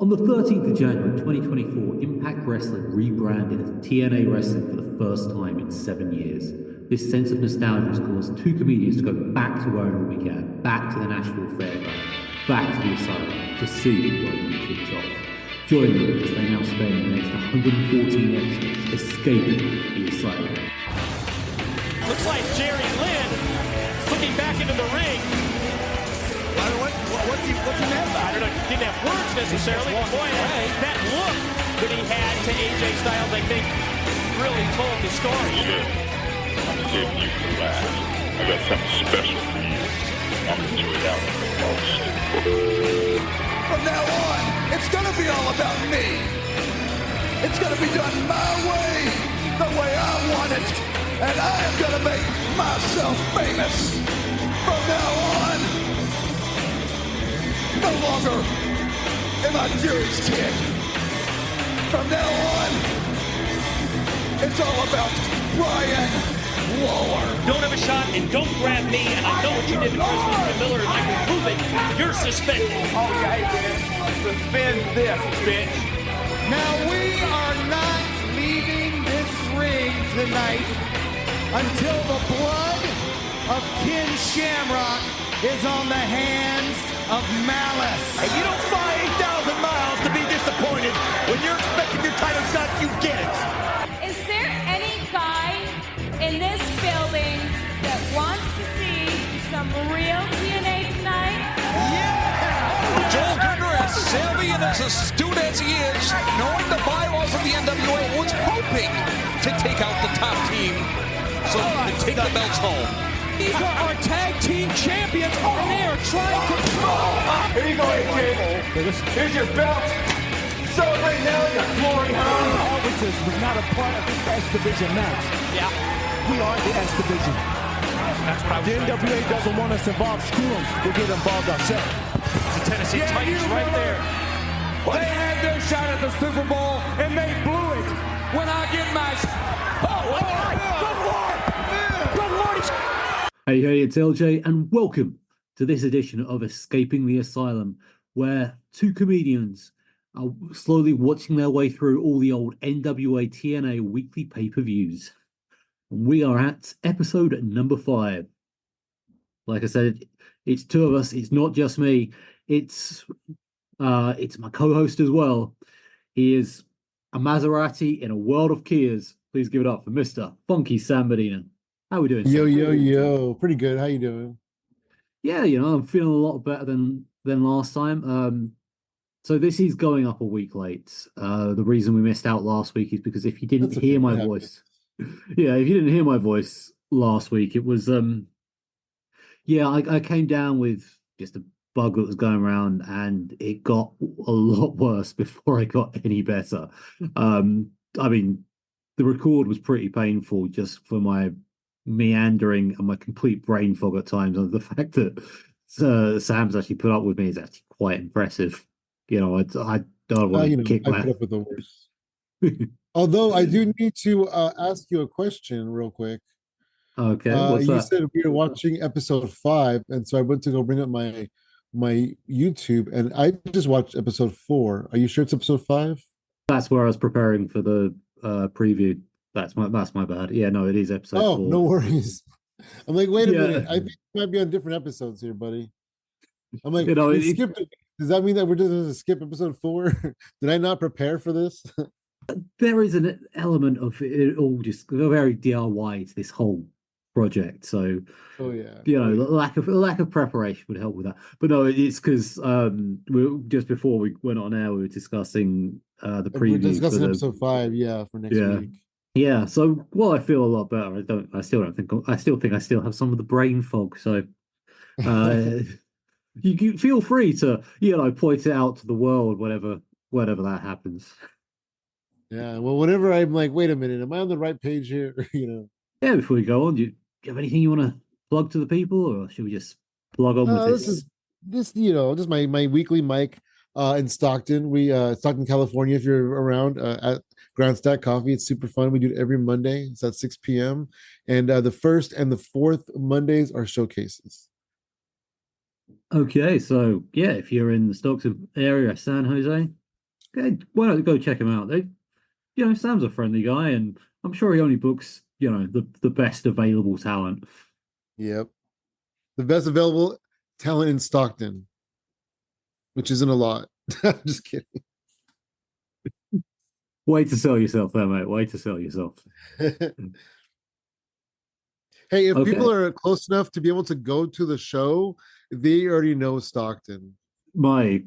On the 13th of January 2024, Impact Wrestling rebranded as TNA Wrestling for the first time in 7 years. This sense of nostalgia has caused two comedians to go back to where it all began, back to the Nashville Fairgrounds, back to the Asylum, to see where it all kicked off. Join them as they now spend the next 114 episodes escaping the Asylum. Looks like Jerry Lynn looking back into the ring. What's he meant by? I don't know, didn't have words necessarily. Boy, that look that he had to AJ Styles, I think, really told the story. I'm saving you for last. I got something special for you. I'm gonna enjoy that one the most. From now on, it's gonna be all about me. It's gonna be done my way, the way I want it, and I am gonna make myself famous. From now on, no longer am I Jerry's kid. From now on, it's all about Brian Lawler. Don't have a shot and don't grab me, and I know what you did to Christopher Miller, and I can prove it. You're suspended. Oh, yeah, man. Suspend this, bitch. Now we are not leaving this ring tonight until the blood of Ken Shamrock is on the hands of Malice. And you don't fly 8,000 miles to be disappointed. When you're expecting your title shot, you get it. Is there any guy in this building that wants to see some real TNA tonight? Joel Gertner, as savvy and as astute as he is, knowing the bylaws of the NWA, was hoping to take out the top team so he could take the belts home. These are our tag team champions, and they are trying to Here you go, AJ. Here's your belt. Celebrate now your glory, huh? Officers was not a part of this S Division match. Yeah, We are the S Division. that's what I was The trying to NWA doesn't want us involved. Screw them. We'll get involved ourselves. The Tennessee Titans right there. They had their shot at the Super Bowl, and they blew it. When I get my... Oh, good Lord! Good Lord! Hey, it's LJ, and welcome to this edition of Escaping the Asylum, where two comedians are slowly watching their way through all the old NWA TNA weekly pay-per-views. And we are at episode number 5. Like I said, it's two of us. It's not just me. It's my co-host as well. He is a Maserati in a world of Kias. Please give it up for Mr. Funky Sam Medina. How are we doing? Yo. Pretty good. How you doing? Yeah, I'm feeling a lot better than last time. So this is going up a week late. The reason we missed out last week is because if you didn't hear my voice, if you didn't hear my voice last week, it was I came down with just a bug that was going around, and it got a lot worse before I got any better. I mean, the record was pretty painful just for my meandering and my complete brain fog at times, and the fact that Sam's actually put up with me is actually quite impressive. I don't want to kick I that. put up with the worst. Although I do need to ask you a question real quick. Okay, what's you that? said we were watching episode 5, and so I went to go bring up my YouTube, and I just watched episode 4. Are you sure it's episode 5? That's where I was preparing for the preview. That's my bad. Yeah, no, it is episode 4. Oh, no worries. I'm like, wait a Yeah. minute. I think you might be on different episodes here, buddy. I'm like, it skipped it. Does that mean that we're just going to skip episode 4? Did I not prepare for this? there is an element of it all just very DIY to this whole project. So, lack of preparation would help with that. But no, it's because just before we went on air, we were discussing the preview. We're discussing episode 5, for next week. Yeah, so I feel a lot better. I still think I still have some of the brain fog. So you feel free to point it out to the world whenever that happens. Yeah, well, whenever I'm like, wait a minute, am I on the right page here? Yeah, before we go on, do you have anything you want to plug to the people, or should we just plug on with this? This is my weekly mic in Stockton. Stockton, California. If you're around at Ground Stack Coffee, it's super fun. We do it every Monday. It's at 6 p.m. And the first and the fourth Mondays are showcases. Okay, so if you're in the Stockton area, San Jose, why not go check him out? Sam's a friendly guy, and I'm sure he only books, the best available talent. Yep. The best available talent in Stockton, which isn't a lot. Just kidding. Way to sell yourself there, mate. Way to sell yourself. Hey, if people are close enough to be able to go to the show, they already know Stockton. My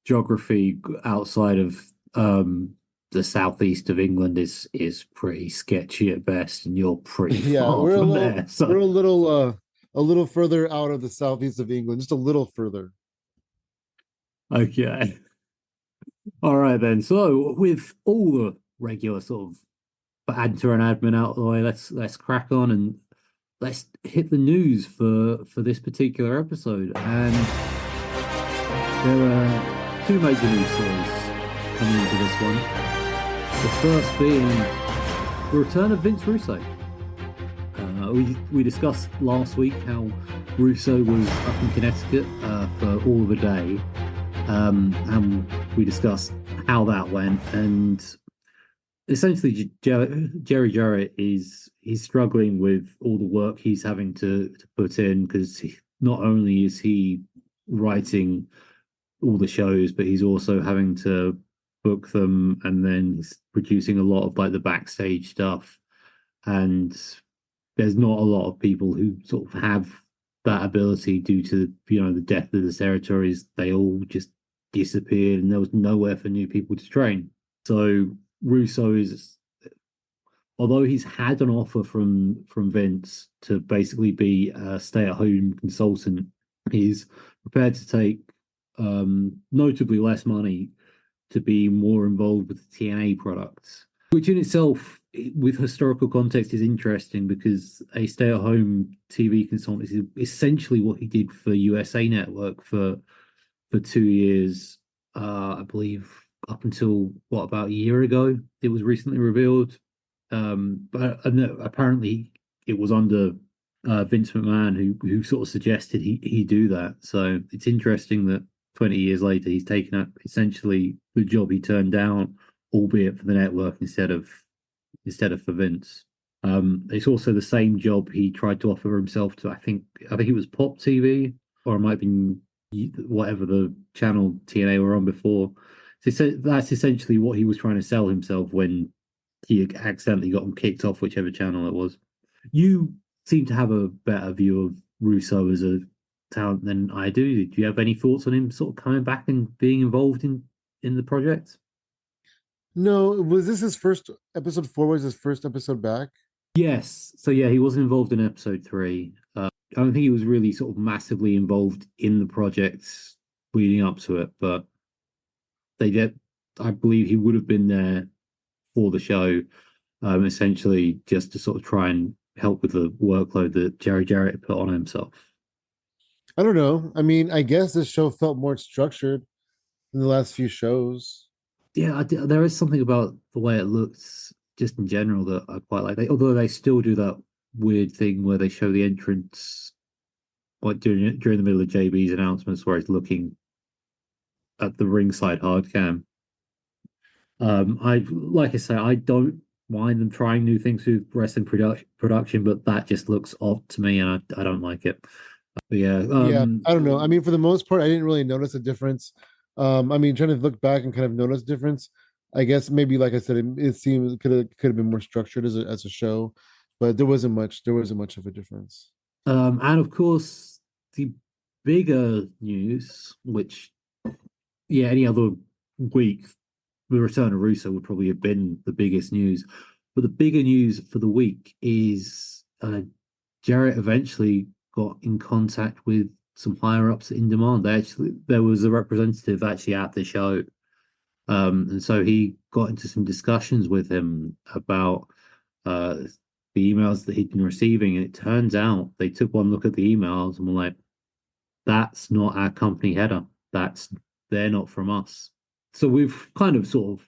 geography outside of the southeast of England is pretty sketchy at best, and you're pretty far from there. So we're a little further out of the southeast of England, just a little further. Okay. All right then. So with all the regular sort of banter and admin out of the way, let's crack on and let's hit the news for this particular episode. And there are two major news stories coming into this one. The first being the return of Vince Russo. We discussed last week how Russo was up in Connecticut for all of a day, and we discussed how that went. And essentially, Jerry Jarrett he's struggling with all the work he's having to put in, because not only is he writing all the shows, but he's also having to book them, and then he's producing a lot of like the backstage stuff. And there's not a lot of people who sort of have that ability due to the death of the territories. They all just disappeared, and there was nowhere for new people to train. So Russo is, although he's had an offer from Vince to basically be a stay-at-home consultant, he's prepared to take notably less money to be more involved with the TNA products, which in itself, with historical context, is interesting, because a stay-at-home TV consultant is essentially what he did for USA Network for 2 years, I believe, up until about a year ago. It was recently revealed, but apparently it was under Vince McMahon who sort of suggested he do that. So it's interesting that 20 years later he's taken up essentially the job he turned down, albeit for the network instead of for Vince. It's also the same job he tried to offer himself to, I think it was Pop TV, or it might have been whatever the channel TNA were on before. So that's essentially what he was trying to sell himself when he accidentally got him kicked off whichever channel it was. You seem to have a better view of Russo as a talent than I do. Do you have any thoughts on him sort of coming back and being involved in the project? No, was this his first episode 4? Was his first episode back? Yes. So yeah, he wasn't involved in episode 3. I don't think he was really sort of massively involved in the project leading up to it, but I believe he would have been there for the show, essentially just to sort of try and help with the workload that Jerry Jarrett put on himself. I don't know. I mean, I guess this show felt more structured than the last few shows. Yeah, there is something about the way it looks just in general that I quite like. Although they still do that weird thing where they show the entrance during the middle of JB's announcements, where he's looking at the ringside hard cam. Like I say, I don't mind them trying new things with wrestling production, but that just looks odd to me, and I don't like it. But yeah, I don't know. I mean, for the most part, I didn't really notice a difference. I mean, trying to look back and kind of notice difference, I guess maybe, like I said, it seemed could have been more structured as a show, but there wasn't much of a difference. And of course, the bigger news, which any other week, the return of Russo would probably have been the biggest news. But the bigger news for the week is Jarrett eventually got in contact with some higher ups in demand. There was a representative actually at the show, and so he got into some discussions with him about the emails that he'd been receiving, and it turns out they took one look at the emails and were like, "That's not our company header. They're not from us." So we've kind of sort of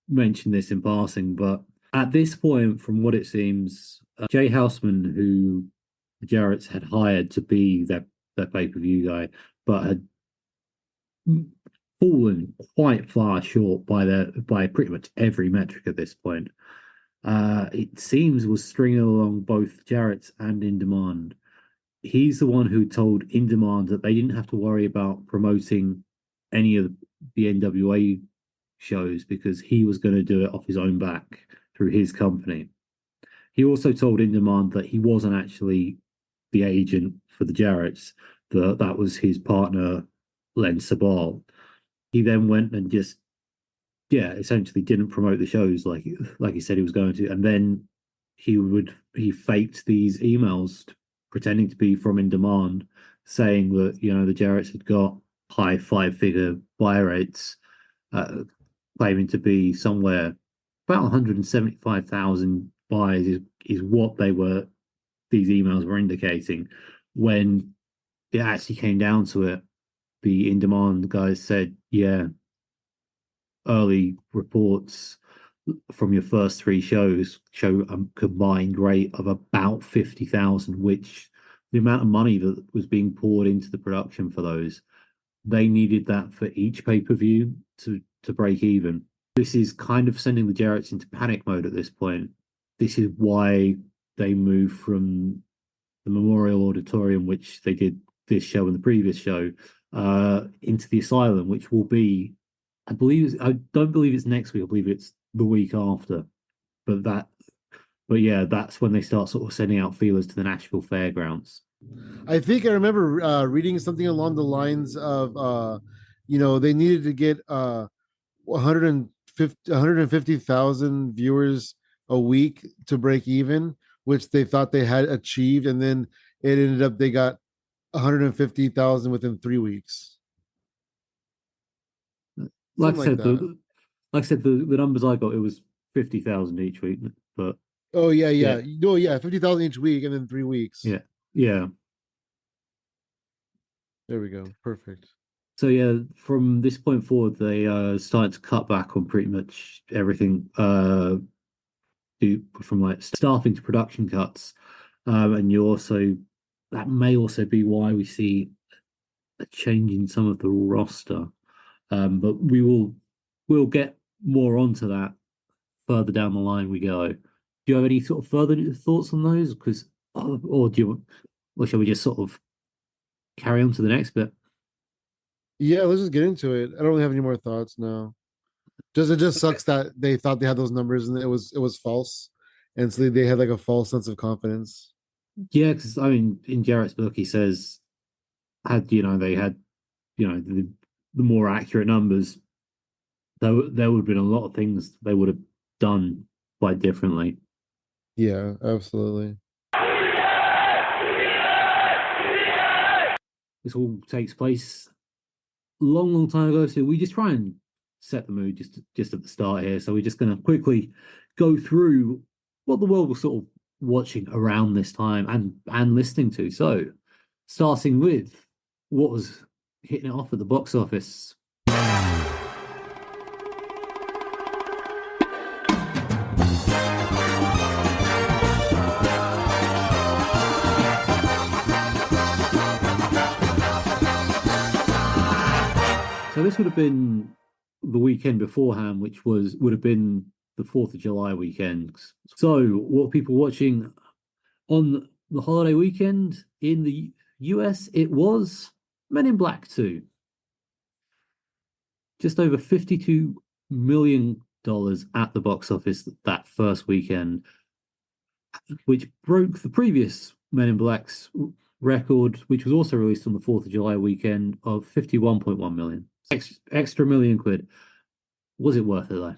mentioned this in passing, but at this point, from what it seems, Jay Houseman, who Jarrett's had hired to be their pay-per-view guy, but had fallen quite far short by pretty much every metric at this point. It seems was stringing along both Jarrett's and In Demand. He's the one who told In Demand that they didn't have to worry about promoting any of the NWA shows because he was going to do it off his own back through his company. He also told In Demand that he wasn't actually the agent for the Jarretts, that was his partner, Len Sabal. He then went and just, essentially didn't promote the shows like he said he was going to. And then he faked these emails pretending to be from In Demand, saying that, the Jarretts had got high 5-figure buy rates, claiming to be somewhere about 175,000 buys is what these emails were indicating. When it actually came down to it, the In Demand guys said, early reports from your first 3 shows show a combined rate of about 50,000, which the amount of money that was being poured into the production for those, they needed that for each pay-per-view to break even. This is kind of sending the Jarretts into panic mode at this point. This is why they moved from the Memorial Auditorium, which they did this show and the previous show, into the Asylum, which will be, I don't believe it's next week. I believe it's the week after. But that's when they start sort of sending out feelers to the Nashville Fairgrounds. I think I remember reading something along the lines of, they needed to get 150,000 viewers a week to break even, which they thought they had achieved, and then it ended up they got 150,000 within 3 weeks. Like I said, the numbers I got, it was 50,000 each week. But 50,000 each week, and then 3 weeks. Yeah. There we go. Perfect. So from this point forward, they started to cut back on pretty much everything, from like staffing to production cuts, and that may also be why we see a change in some of the roster. But we'll get more onto that further down the line we go. Do you have any sort of further thoughts on those? Or shall we just sort of carry on to the next bit? Yeah, let's just get into it. I don't really have any more thoughts now. It just sucks that they thought they had those numbers and it was false, and so they had like a false sense of confidence. Yeah, because in Jarrett's book, he says, they had, the more accurate numbers, there would have been a lot of things they would have done quite differently. Yeah, absolutely. This all takes place a long time ago, so we just try and set the mood just at the start here. So we're just going to quickly go through what the world was sort of watching around this time and listening to. So starting with what was hitting it off at the box office. So this would have been the weekend beforehand, which would have been the 4th of July weekend. So what people watching on the holiday weekend in the US, it was Men in Black 2. Just over $52 million at the box office that first weekend, which broke the previous Men in Black's record, which was also released on the 4th of July weekend, of 51.1 million. Extra million quid. Was it worth it though? It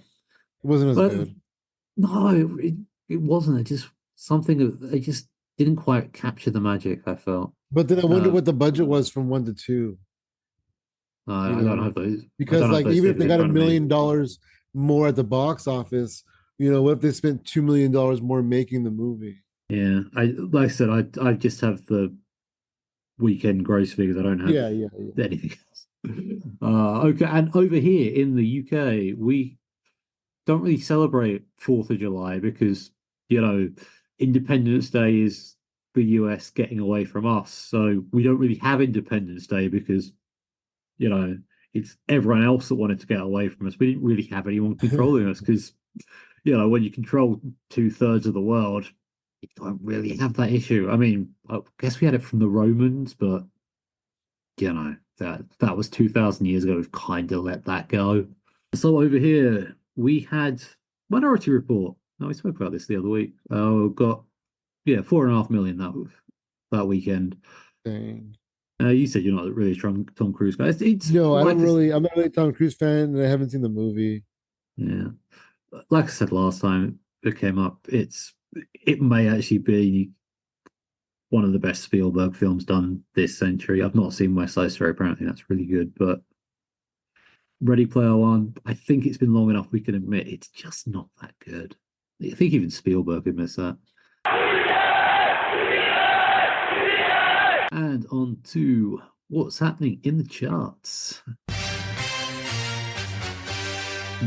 wasn't as good. No, it wasn't. It just it just didn't quite capture the magic, I felt. But then I wonder what the budget was from 1 to 2. I don't have those. Because even if they got $1 million more at the box office, what if they spent $2 million more making the movie? Yeah, like I said, I just have the weekend gross figures. I don't have anything else. Okay, and over here in the UK, we don't really celebrate 4th of July because, Independence Day is the US getting away from us. So we don't really have Independence Day because, it's everyone else that wanted to get away from us. We didn't really have anyone controlling us because, when you control 2/3 of the world, you don't really have that issue. I mean, I guess we had it from the Romans, but that was 2,000 years ago. We've kind of let that go. So over here we had Minority Report. Now we spoke about this the other week. Got 4.5 million that weekend. Dang. You said you're not really a Tom Cruise guy. No, I'm not really a Tom Cruise fan, and I haven't seen the movie. Yeah, like I said last time it came up, it may actually be one of the best Spielberg films done this century. I've not seen West Side Story. Apparently, that's really good, but Ready Player One, I think it's been long enough we can admit it's just not that good. I think even Spielberg admits that. And on to what's happening in the charts.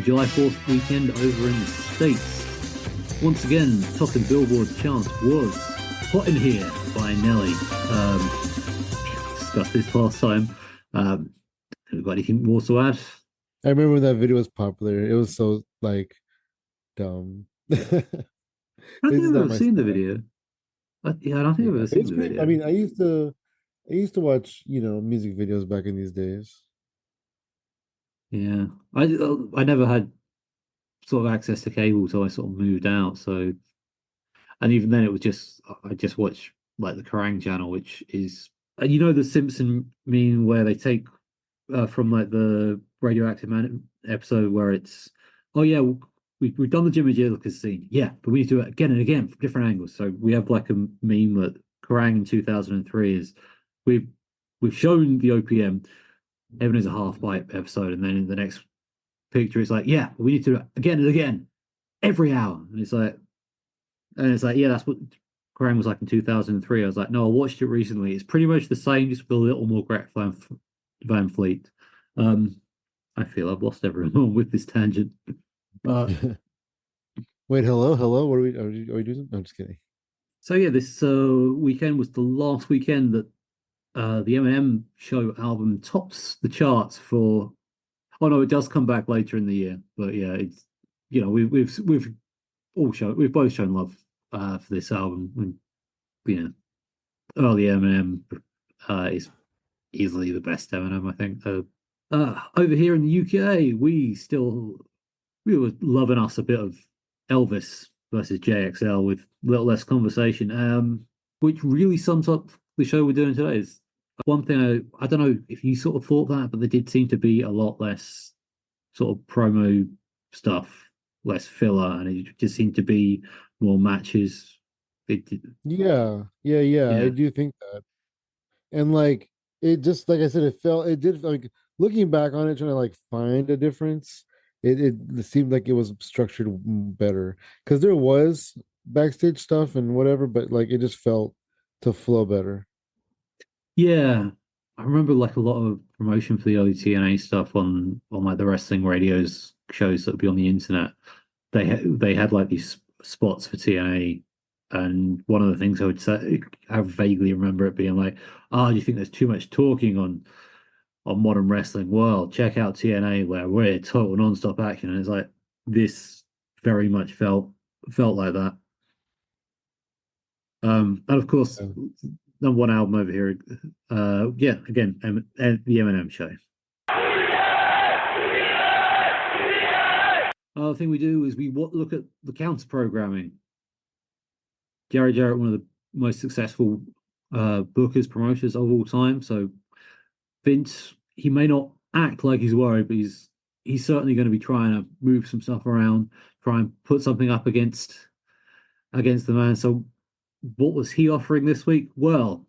July 4th weekend over in the States. Once again, top of the Billboard charts was Hot in Here by Nelly. We discussed this last time. Have you got anything more to add? I remember when that video was popular. It was so dumb. I don't think I've ever seen the video. I don't think I've ever seen the video. I mean, I used to watch, music videos back in these days. Yeah, I never had sort of access to cable till I sort of moved out. So, and even then, it was I just watched like the Kerrang channel, which is the Simpson meme where they take from like the Radioactive Man episode where it's we've done the Jimmy Jilliker scene, but we need to do it again and again from different angles. So we have like a meme that Kerrang in 2003 is we've shown the OPM. Evan is a half pipe episode, and then in the next picture, it's like, we need to do it again and again, every hour. And it's like, that's what Kerrang was like in 2003. I was like, no, I watched it recently. It's pretty much the same, just with a little more Greta Van Fleet. I feel I've lost everyone with this tangent. Wait, hello. What are we doing? No, I'm just kidding. So this weekend was the last weekend that the Eminem Show album tops the charts for. Oh no, it does come back later in the year, but it's we've both shown love for this album. And, early Eminem is easily the best Eminem, I think. Over here in the UK, we were loving us a bit of Elvis versus JXL with a little less conversation, which really sums up the show we're doing today. Is one thing I don't know if you sort of thought that, but there did seem to be a lot less sort of promo stuff, less filler, and it just seemed to be more matches. Yeah. I do think that, and like it just like I said, it did like looking back on it, trying to like find a difference. It seemed like it was structured better because there was backstage stuff and whatever, but like it just felt to flow better. Yeah, I remember like a lot of promotion for the early TNA stuff on like the wrestling radios shows that would be on the internet. They had like these spots for TNA, and one of the things I would say, I vaguely remember it being like, "Oh, do you think there's too much talking on Modern Wrestling World? Check out TNA where we're total non-stop action." And it's like this very much felt like that. And of course. Number one album over here. Again, the Eminem Show. Other thing we do is we look at the counter programming. Jerry Jarrett, one of the most successful bookers, promoters of all time. So Vince, he may not act like he's worried, but he's certainly going to be trying to move some stuff around, try and put something up against the man. So what was he offering this week? Well,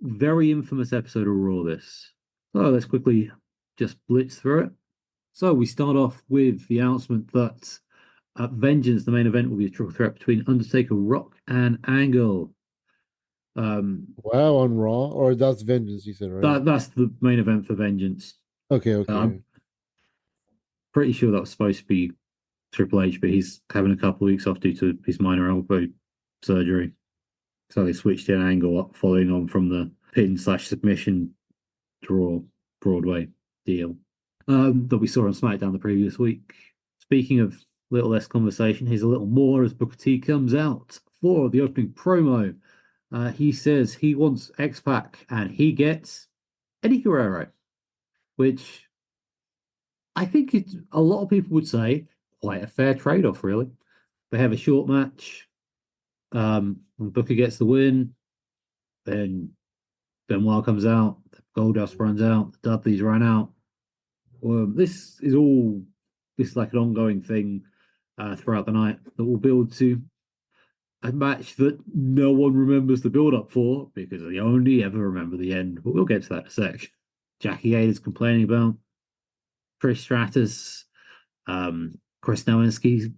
very infamous episode of Raw this. So let's quickly just blitz through it. So we start off with the announcement that at Vengeance, the main event will be a triple threat between Undertaker, Rock, and Angle. Wow, on Raw? Or that's Vengeance, you said, right? That's the main event for Vengeance. Okay. I'm pretty sure that was supposed to be Triple H, but he's having a couple of weeks off due to his minor elbow surgery. So they switched in Angle up, following on from the pin/submission draw. Broadway deal that we saw on SmackDown the previous week. Speaking of little less conversation, here's a little more as Booker T comes out for the opening promo. He says he wants X-Pac and he gets Eddie Guerrero, which I think a lot of people would say quite a fair trade-off, really. They have a short match. Booker gets the win. Then Benoit comes out. Goldust runs out. The Dudleys run out. This is like an ongoing thing throughout the night that will build to a match that no one remembers the build-up for because they only ever remember the end. But we'll get to that in a sec. Jackie Hayter's complaining about Trish Stratus. Chris Nowinski,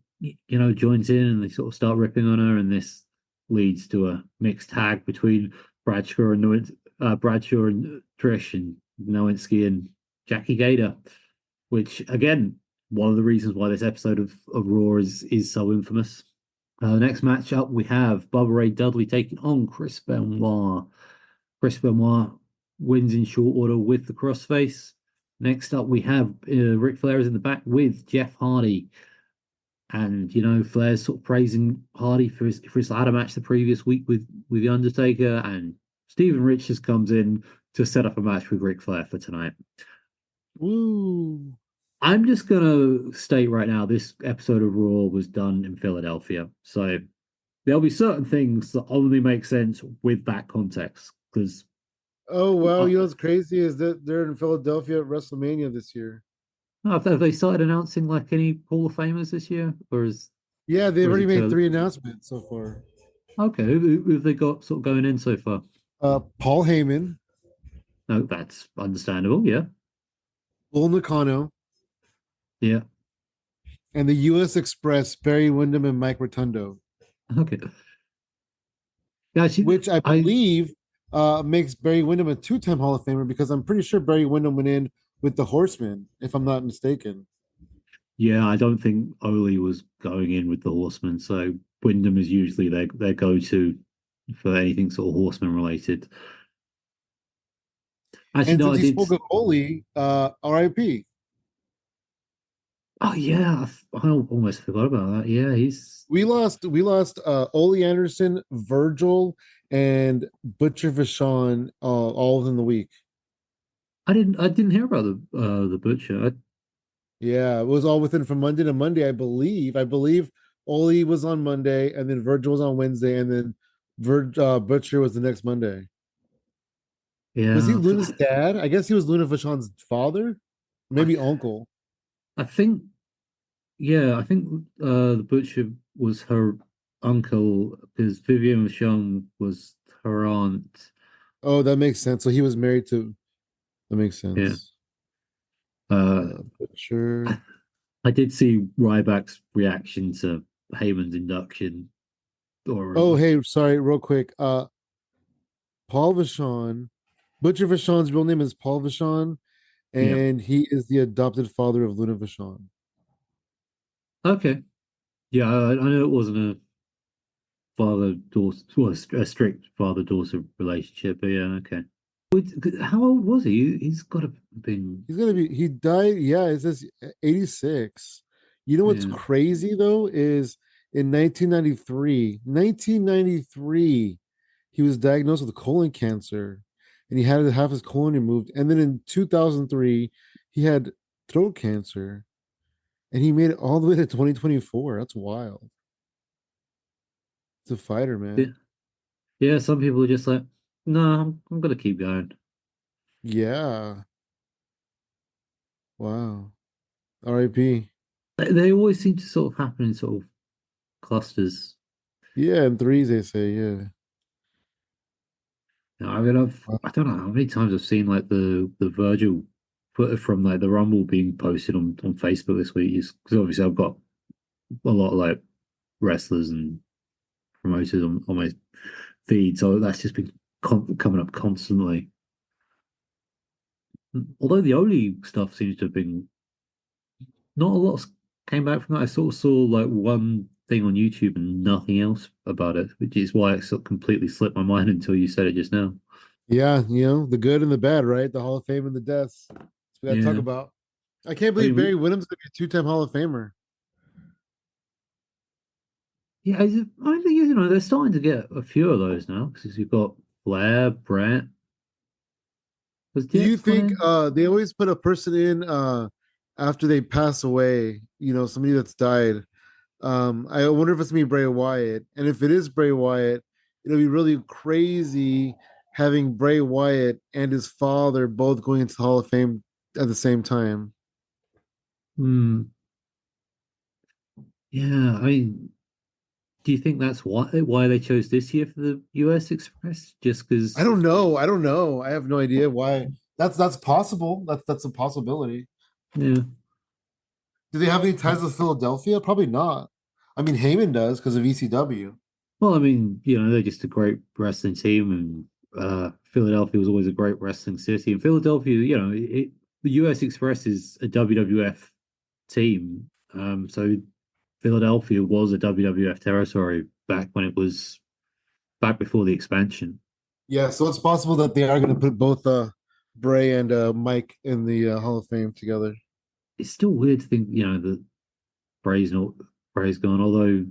joins in and they sort of start ripping on her, and this leads to a mixed tag between Bradshaw and Trish, and Nowinski and Jackie Hayter, which again, one of the reasons why this episode of Raw is so infamous. Next match up, we have Bubba Ray Dudley taking on Chris Benoit. Chris Benoit wins in short order with the crossface. Next up, we have Ric Flair is in the back with Jeff Hardy. And, Flair's sort of praising Hardy for his ladder match the previous week with The Undertaker. And Steven Richards comes in to set up a match with Ric Flair for tonight. Woo! I'm just going to state right now, this episode of Raw was done in Philadelphia. So there'll be certain things that only make sense with that context. Because oh, wow. What's crazy is that they're in Philadelphia at WrestleMania this year. Have they started announcing like any Hall of Famers this year? Yeah, they've already made 3 announcements so far. Okay, who have they got sort of going in so far? Paul Heyman. No, that's understandable, yeah. Bull Nakano. Yeah. And the U.S. Express, Barry Windham and Mike Rotundo. Okay. Yeah, which I believe makes Barry Windham a 2-time Hall of Famer, because I'm pretty sure Barry Windham went in with the Horsemen, if I'm not mistaken. Yeah, I don't think Ole was going in with the Horsemen, so Wyndham is usually their go-to for anything sort of Horseman related. Actually, and no, since you spoke of Ole, R.I.P. Oh yeah, I almost forgot about that. Yeah, we lost Ole Anderson, Virgil, and Butcher Vachon all within the week. I didn't hear about the Butcher. Yeah, it was all within from Monday to Monday, I believe. I believe Ole was on Monday, and then Virgil was on Wednesday, and then Butcher was the next Monday. Yeah, was he Luna's dad? I guess he was Luna Vachon's father, maybe uncle. I think the Butcher was her uncle because Vivian Vachon was her aunt. Oh, that makes sense. So he was married to. That makes sense. Yeah. Butcher. I did see Ryback's reaction to Heyman's induction. Hey, sorry, real quick. Paul Vachon, Butcher Vachon's real name is Paul Vachon, and he is the adopted father of Luna Vachon. Okay. Yeah, I know it wasn't a father-daughter, a strict father-daughter relationship, but yeah, okay. How old was he? He's got to have been. He died. Yeah, it says 86. You know what's crazy though is in 1993, he was diagnosed with colon cancer, and he had to have his colon removed. And then in 2003, he had throat cancer, and he made it all the way to 2024. That's wild. It's a fighter, man. Yeah, some people are just like, no, I'm gonna keep going. Yeah. Wow. R.I.P. They always seem to sort of happen in sort of clusters. Yeah, in threes they say, yeah. I mean, I don't know how many times I've seen like the Virgil footage from like the Rumble being posted on Facebook this week. Because obviously I've got a lot of like wrestlers and promoters on my feed, so that's just been coming up constantly. Although the Oli stuff seems to have been not a lot came back from that. I sort of saw like one thing on YouTube and nothing else about it, which is why it sort of completely slipped my mind until you said it just now. Yeah, the good and the bad, right? The Hall of Fame and the deaths. That's what we got to talk Yeah. about. I can't I believe mean, Barry Windham's gonna be a two-time Hall of Famer. yeah, I think they're starting to get a few of those now because you've got Flair, Brett. Was Do you DX one think in? they always put a person in after they pass away, somebody that's died? I wonder if it's gonna be Bray Wyatt. And if it is Bray Wyatt, it'll be really crazy having Bray Wyatt and his father both going into the Hall of Fame at the same time. Hmm. Yeah, I mean, do you think that's why they chose this year for the US Express? Just I because, don't know. I don't know. I have no idea why. That's possible. That's a possibility. yeah. Do they have any ties with Philadelphia? Probably not. I mean, Heyman does because of ECW. Well, I mean, they're just a great wrestling team, and Philadelphia was always a great wrestling city. And Philadelphia, the US Express is a WWF team. So Philadelphia was a WWF territory back when it was back before the expansion. Yeah, so it's possible that they are going to put both Bray and Mike in the Hall of Fame together. It's still weird to think, that Bray's not Bray's gone. Although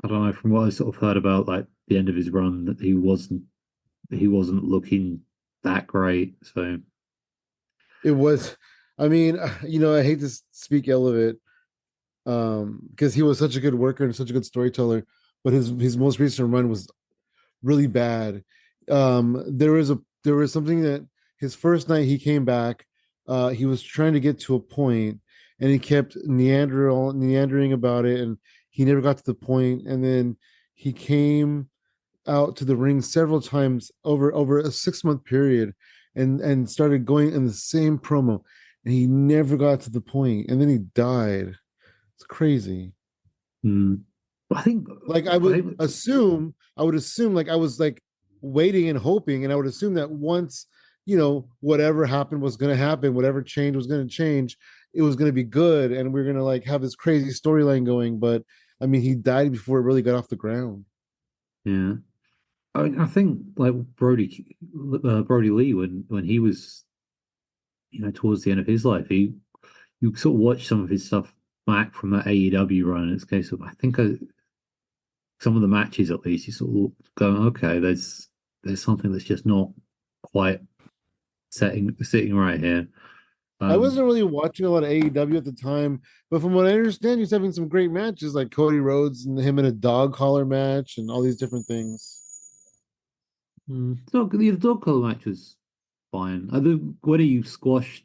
I don't know, from what I sort of heard about like the end of his run, that he wasn't looking that great. So It was, I mean, I hate to speak ill of it, because he was such a good worker and such a good storyteller, but his most recent run was really bad. There was something that his first night he came back, he was trying to get to a point, and he kept meandering about it, and he never got to the point. And then he came out to the ring several times over a 6 month period, and started going in the same promo, and he never got to the point, and then he died. It's crazy. mm, I think Like I would assume like I was like waiting and hoping, and I would assume that once, whatever happened was going to happen, whatever change was going to change, it was going to be good, and we're going to like have this crazy storyline going. But I mean, he died before it really got off the ground. yeah. I think like Brody Lee when he was towards the end of his life, you sort of watch some of his stuff back from that AEW run. It's a case of I think some of the matches at least you sort of going, okay, there's something that's just not quite sitting right here. I wasn't really watching a lot of AEW at the time, but from what I understand, he's having some great matches like Cody Rhodes and him in a dog collar match and all these different things. So the dog collar match was fine. I think when he squashed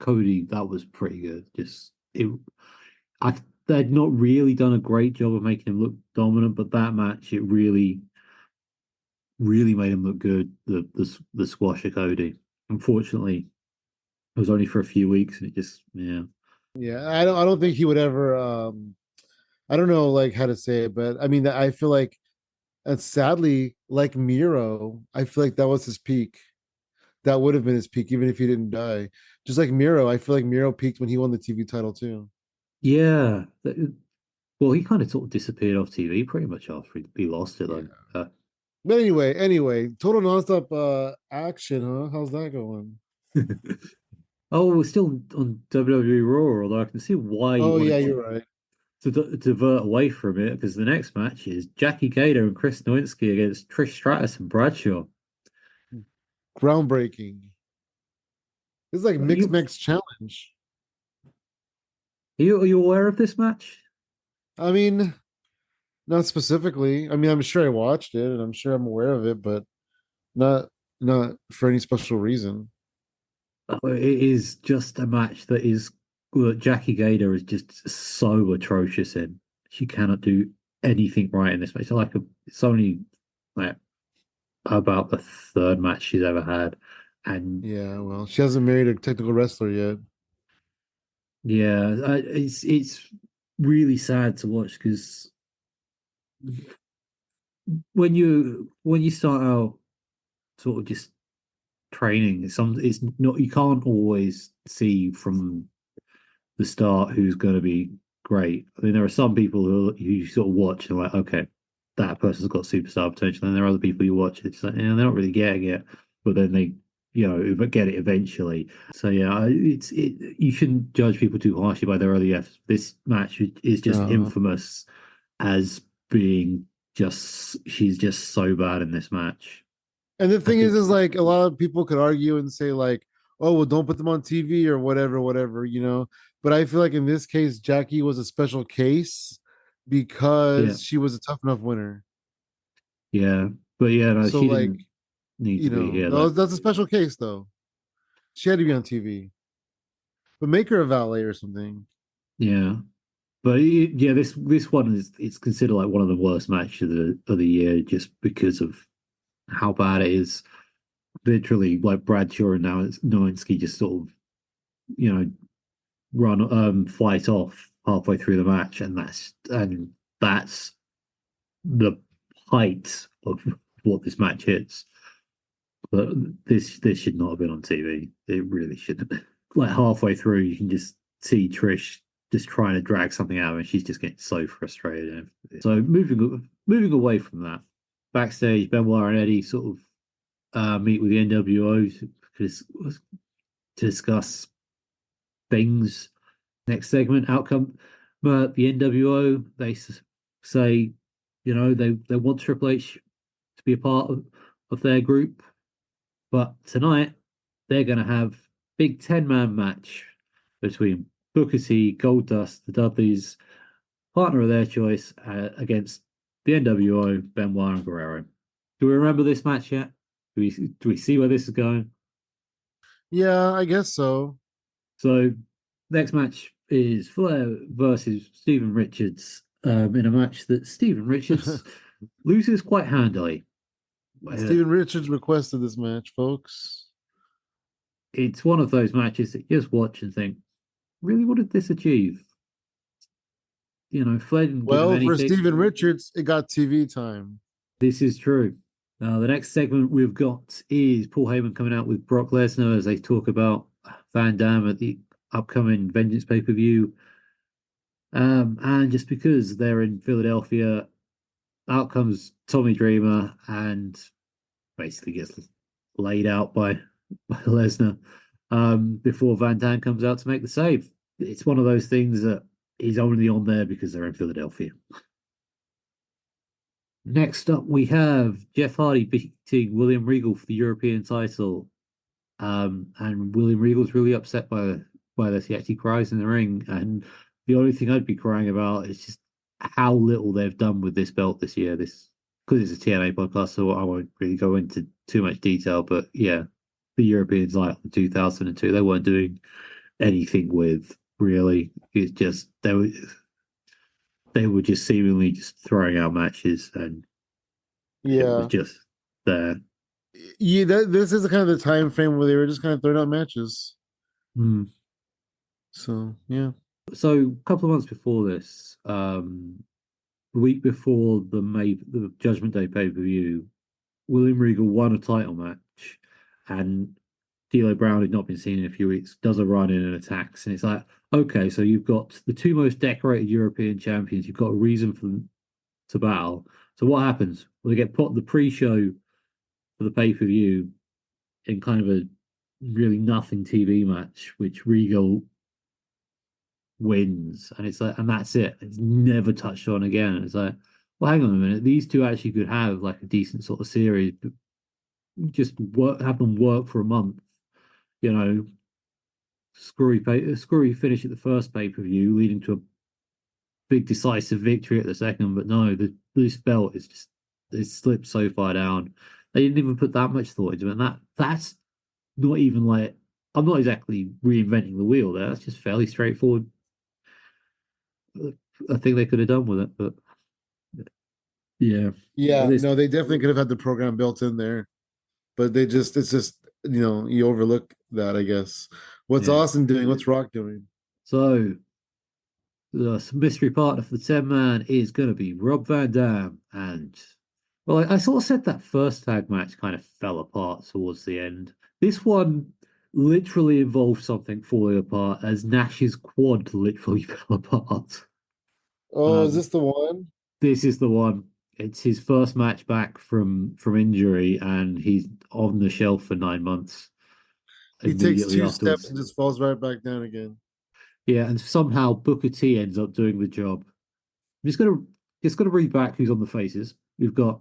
Cody, that was pretty good. Just it, I they'd not really done a great job of making him look dominant, but that match it really, really made him look good. The squash of Cody. Unfortunately, it was only for a few weeks, and it just Yeah, I don't think he would ever I don't know like how to say it, but I mean I feel like, and sadly, like Miro, I feel like that was his peak. That would have been his peak, even if he didn't die. Just like Miro, I feel like Miro peaked when he won the TV title too. yeah. Well, he kind of sort of disappeared off TV pretty much after he lost it, Yeah. though. But anyway, total nonstop action, huh? How's that going? Oh, we're still on WWE Raw, although I can see why you Oh yeah, wanted you're right. to divert away from it because the next match is Jackie Gator and Chris Nowinski against Trish Stratus and Bradshaw. Groundbreaking. It's like Are mixed you, max challenge. are you aware of this match? I mean, not specifically. I mean, I'm sure I watched it and I'm sure I'm aware of it, but not for any special reason. It is just a match that Jackie Gator is just so atrocious in. She cannot do anything right in this match. It's only like about the third match she's ever had, and Yeah, well, she hasn't married a technical wrestler yet. yeah, it's really sad to watch because when you start out sort of just training, it's not you can't always see from the start who's going to be great. I mean, there are some people who you sort of watch and like, okay, that person's got superstar potential, and there are other people you watch, it's like, they're not really getting it, but then they, get it eventually. So yeah, you shouldn't judge people too harshly by their early efforts. This match is just infamous as being she's just so bad in this match. And the thing is like a lot of people could argue and say like, oh well, don't put them on TV or whatever, But I feel like in this case, Jackie was a special case because she was a tough enough winner. Yeah, but yeah, no, so she like, didn't need to be here. That's a special case though. She had to be on TV, but make her a valet or something. Yeah, but yeah, this one it's considered like one of the worst matches of the year just because of how bad it is. Literally, like Bradshaw and now it's Nowinski just sort of, fight off halfway through the match, and that's the height of what this match is. But this should not have been on TV. It really shouldn't. Like halfway through, you can just see Trish just trying to drag something out, and she's just getting so frustrated. So moving away from that, backstage, Benoit and Eddie sort of meet with the NWO to discuss things. Next segment, outcome. But the NWO, they say, they want Triple H to be a part of their group. But tonight, they're going to have big 10-man match between Booker T, Goldust, the Dudleys, partner of their choice, against the NWO, Benoit and Guerrero. Do we remember this match yet? Do we see where this is going? Yeah, I guess so. So, next match is Flair versus Steven Richards in a match that Steven Richards loses quite handily. Steven Richards requested this match, folks. It's one of those matches that you just watch and think, really, what did this achieve? Flair didn't give him anything. For Steven Richards, it got TV time. This is true. The next segment we've got is Paul Heyman coming out with Brock Lesnar as they talk about Van Dam at the upcoming Vengeance pay-per-view. And just because they're in Philadelphia, out comes Tommy Dreamer and basically gets laid out by Lesnar before Van Dam comes out to make the save. It's one of those things that is only on there because they're in Philadelphia. Next up, we have Jeff Hardy beating William Regal for the European title. And William Regal's really upset by this. He actually cries in the ring. And the only thing I'd be crying about is just how little they've done with this belt this year. Because it's a TNA podcast, so I won't really go into too much detail. But yeah, the European title in 2002, they weren't doing anything with, really. It's just they were just seemingly just throwing out matches, and it was just there. Yeah, this is kind of the time frame where they were just kind of throwing out matches. So yeah. So a couple of months before this, the week before the Judgment Day pay-per-view, William Regal won a title match, and D'Lo Brown had not been seen in a few weeks, does a run in and attacks, and it's like, okay, so you've got the two most decorated European champions, you've got a reason for them to battle. So what happens? Well, they get put the pre-show for the pay-per-view in kind of a really nothing TV match, which Regal wins, and it's like, and that's it. It's never touched on again. It's like, well, hang on a minute, these two actually could have like a decent sort of series, but just have them work for a month, screwy finish at the first pay-per-view, leading to a big decisive victory at the second. But no, this belt is just, it slipped so far down. They didn't even put that much thought into it, and that's not even like, I'm not exactly reinventing the wheel there. That's just fairly straightforward. I think they could have done with it, but yeah. No, they definitely could have had the program built in there, but it's just you overlook that, I guess. What's Austin doing? What's Rock doing? So the mystery partner for the 10-man is going to be Rob Van Dam, and well, I sort of said that first tag match kind of fell apart towards the end. This one literally involved something falling apart, as Nash's quad literally fell apart. Oh, is this the one? This is the one. it's his first match back from injury, and he's on the shelf for 9 months. He takes Immediately 2 afterwards. steps and just falls right back down again. Yeah, and somehow Booker T ends up doing the job. I'm just gonna read back who's on the faces. We've got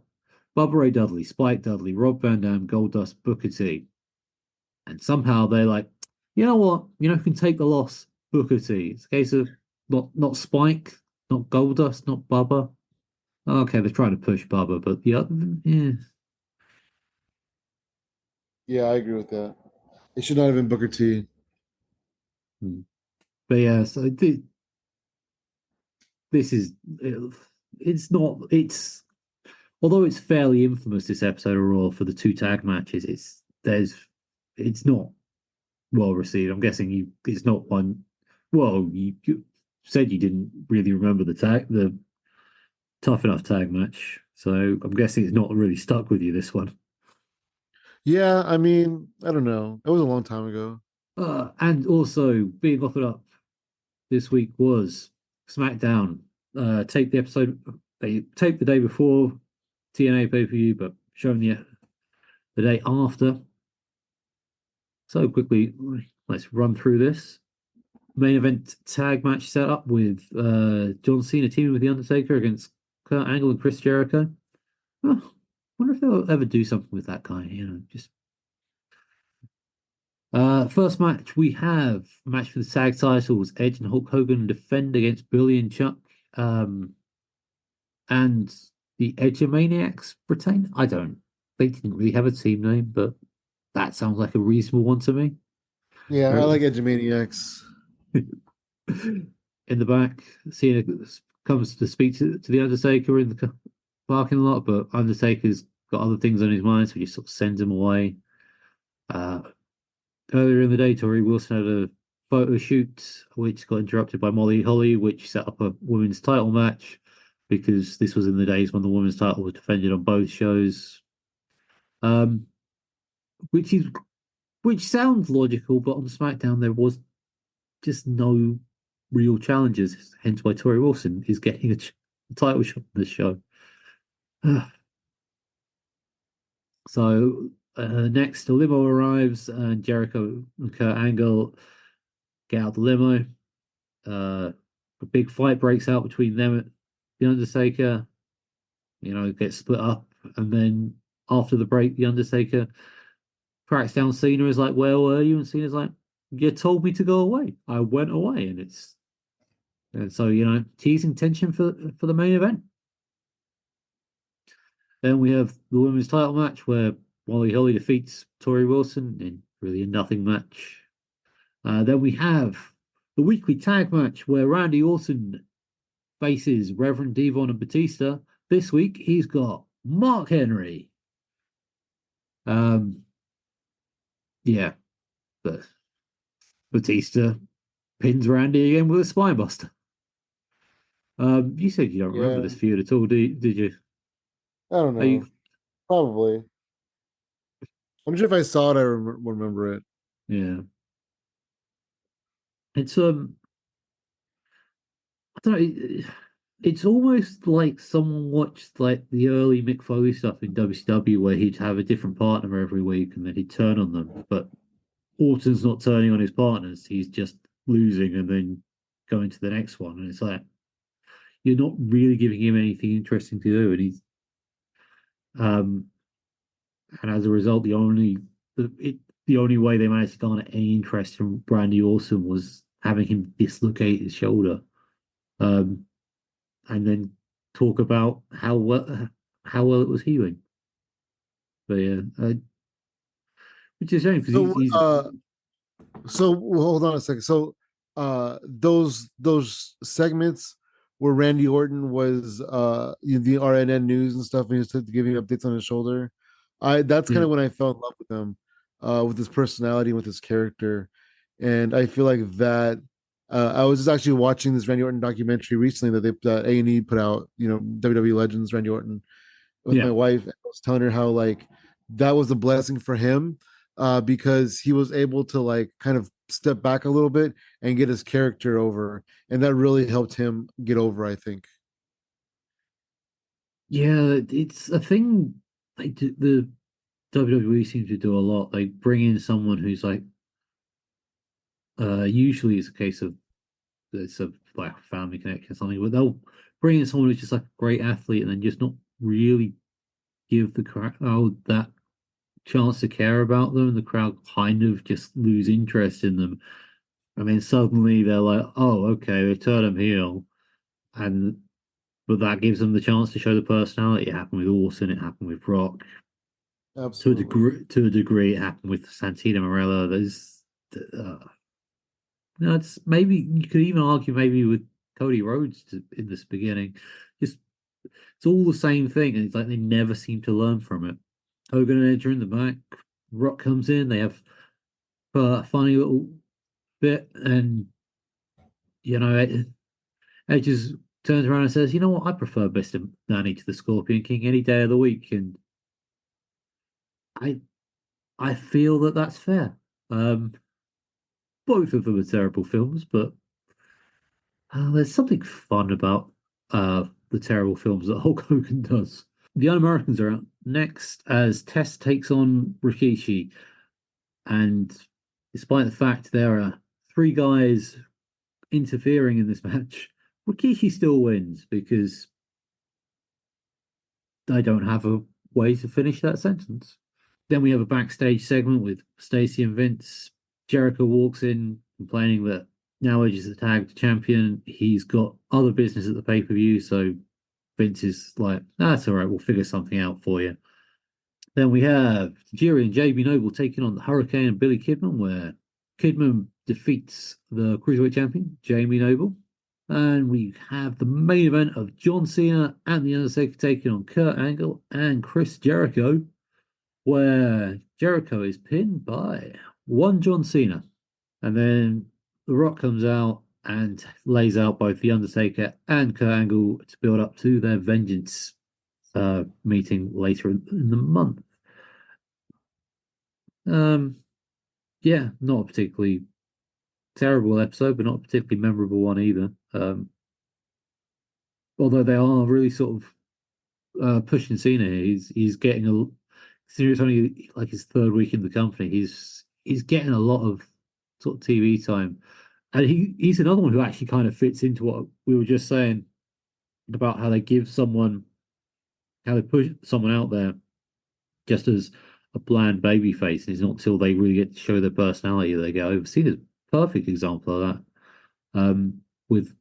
Bubba Ray Dudley, Spike Dudley, Rob Van Dam, Goldust, Booker T. And somehow they're like, you know what? You know who can take the loss? Booker T. It's a case of not Spike, not Goldust, not Bubba. Okay, they're trying to push Bubba, but yeah. Yeah, I agree with that. It should not have been Booker T. But yeah, so this is it's not it's although it's fairly infamous, this episode of Raw, for the 2 tag matches, it's not well received. I'm guessing it's not one. Well, you said you didn't really remember the Tough Enough tag match, so I'm guessing it's not really stuck with you, this one. Yeah, I mean, I don't know. It was a long time ago. And also being offered up this week was SmackDown. Taped the episode. They taped the day before TNA pay-per-view, but showing the day after. So quickly, let's run through this. Main event tag match set up with John Cena teaming with The Undertaker against Kurt Angle and Chris Jericho. Oh, wonder if they'll ever do something with that guy, just first match, we have a match for the tag titles. Edge and Hulk Hogan defend against Billy and Chuck. And the Edgemaniacs retain. They didn't really have a team name, but that sounds like a reasonable one to me. Yeah, I like Edgemaniacs. In the back, Cena comes to speak to the Undertaker in the parking lot, but Undertaker's got other things on his mind, so he just sort of sends him away. Earlier in the day, Tori Wilson had a photo shoot, which got interrupted by Molly Holly, which set up a women's title match, because this was in the days when the women's title was defended on both shows. Which sounds logical, but on SmackDown there was just no real challenges, hence why Tori Wilson is getting a title shot on this show. So next, the limo arrives, and Jericho and Kurt Angle get out the limo. A big fight breaks out between them and the Undertaker. Gets split up, and then after the break, the Undertaker tracks down Cena. Is like, "Where were you?" And Cena's like, "You told me to go away. I went away." And so teasing tension for the main event. Then we have the women's title match where Molly Holly defeats Tori Wilson in really a nothing match. Then we have the weekly tag match where Randy Orton faces Reverend Devon and Batista. This week he's got Mark Henry. Yeah, but Batista pins Randy again with a spine buster. You said you don't remember this feud at all, did you? I don't know. Probably. I'm sure if I saw it, I remember it. Yeah. It's I don't know. It's almost like someone watched like the early Mick Foley stuff in WCW, where he'd have a different partner every week and then he'd turn on them. But Orton's not turning on his partners; he's just losing and then going to the next one. And it's like you're not really giving him anything interesting to do, and he's and as a result, the only way they managed to garner any interest from Randy Orton was having him dislocate his shoulder, and then talk about how well it was healing. But yeah, which is a shame because So hold on a second. So those segments where Randy Orton was the RNN news and stuff, and he was giving updates on his shoulder. That's kind of when I fell in love with him, with his personality, with his character, and I feel like that. I was just actually watching this Randy Orton documentary recently that A&E put out. WWE Legends Randy Orton with my wife. And I was telling her how like that was a blessing for him because he was able to like kind of step back a little bit and get his character over, and that really helped him get over, I think. Yeah, it's a thing the WWE seems to do a lot. They bring in someone who's like, usually it's a case of it's a like family connection or something, but they'll bring in someone who's just like a great athlete and then just not really give the crowd that chance to care about them. The crowd kind of just lose interest in them. I mean, suddenly they're like, oh, okay, they turn him heel, and but that gives them the chance to show the personality. It happened with Orton, it happened with Rock. Absolutely. To a degree, it happened with Santino Marella. It's maybe you could even argue maybe with Cody Rhodes in this beginning. Just it's all the same thing, and it's like they never seem to learn from it. Hogan and Edge are in the back. Rock comes in. They have a funny little bit, and Edge just turns around and says, "You know what? I prefer Best of Nanny to the Scorpion King any day of the week," and I I feel that that's fair. Um, both of them are terrible films, but there's something fun about the terrible films that Hulk Hogan does. The Un-Americans are out next as Test takes on Rikishi, and despite the fact there are three guys interfering in this match, Rikishi still wins because I don't have a way to finish that sentence. Then we have a backstage segment with Stacy and Vince. Jericho walks in complaining that now Edge is the tag champion. He's got other business at the pay per view, so Vince is like, that's all right, we'll figure something out for you. Then we have Tajiri and JB Noble taking on the Hurricane and Billy Kidman, where Kidman defeats the Cruiserweight champion, Jamie Noble. And we have the main event of John Cena and The Undertaker taking on Kurt Angle and Chris Jericho, where Jericho is pinned by one John Cena. And then The Rock comes out and lays out both The Undertaker and Kurt Angle to build up to their Vengeance meeting later in the month. Yeah, not a particularly terrible episode, but not a particularly memorable one either. Although they are really sort of pushing Cena here. He's getting considering it's only like his third week in the company, he's getting a lot of sort of TV time. And he's another one who actually kind of fits into what we were just saying about how they push someone out there just as a bland baby face. And it's not until they really get to show their personality that they get over. Cena's a perfect example of that. With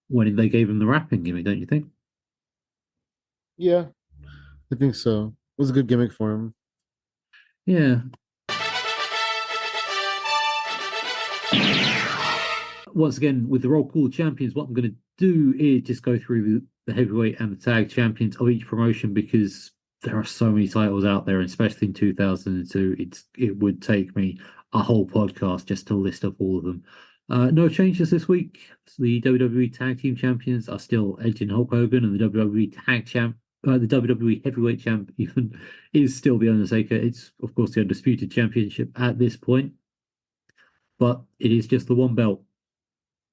when they gave him the rapping gimmick, don't you think? Yeah, I think so. It was a good gimmick for him. Yeah. Once again, with the Roll Call champions, what I'm going to do is just go through the heavyweight and the tag champions of each promotion because there are so many titles out there, and especially in 2002, it would take me a whole podcast just to list off all of them. No changes this week. The WWE Tag Team Champions are still Edge and Hulk Hogan, and the the WWE Heavyweight Champ even is still the Undertaker. It's of course the undisputed championship at this point, but it is just the one belt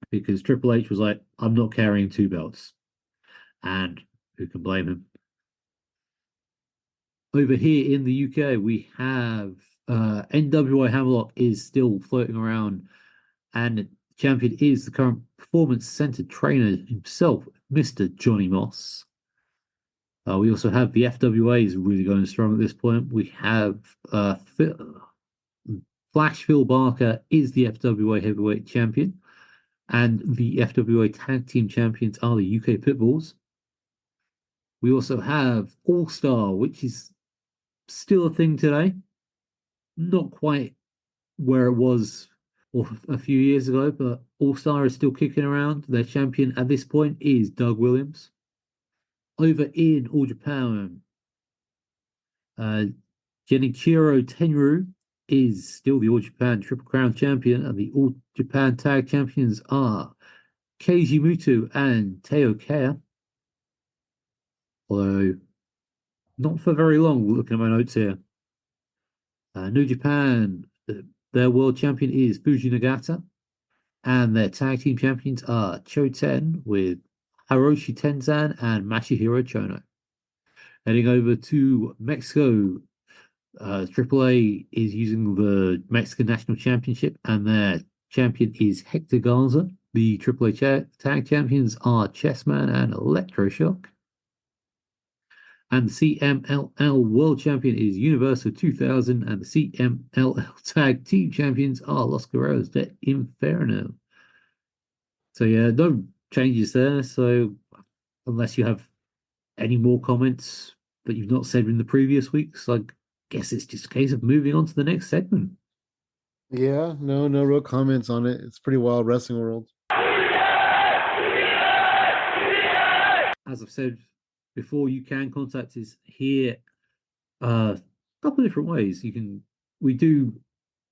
because Triple H was like, "I'm not carrying two belts," and who can blame him? Over here in the UK, we have NWA Hammerlock is still floating around, and the champion is the current performance-centered trainer himself, Mr. Johnny Moss. We also have the FWA is really going strong at this point. We have Flash Phil Barker is the FWA Heavyweight Champion, and the FWA Tag Team Champions are the UK Pitbulls. We also have All Star, which is still a thing today. Not quite where it was a few years ago, but All Star is still kicking around. Their champion at this point is Doug Williams. Over in All Japan, Genichiro Tenryu is still the All Japan Triple Crown champion, and the All Japan Tag Champions are Keiji Muto and Teo Kea. Although not for very long, looking at my notes here. New Japan, their world champion is Fuji Nagata, and their tag team champions are Choten with Hiroshi Tenzan and Masahiro Chono. Heading over to Mexico, AAA is using the Mexican National Championship, and their champion is Hector Garza. The AAA tag champions are Chessman and Electroshock. And the CMLL World Champion is Universal 2000, and the CMLL Tag Team Champions are Los Guerreros de Inferno. So yeah, no changes there. So unless you have any more comments that you've not said in the previous weeks, I guess it's just a case of moving on to the next segment. Yeah, no real comments on it. It's pretty wild wrestling world. As I've said before, you can contact us here a couple of different ways. We do,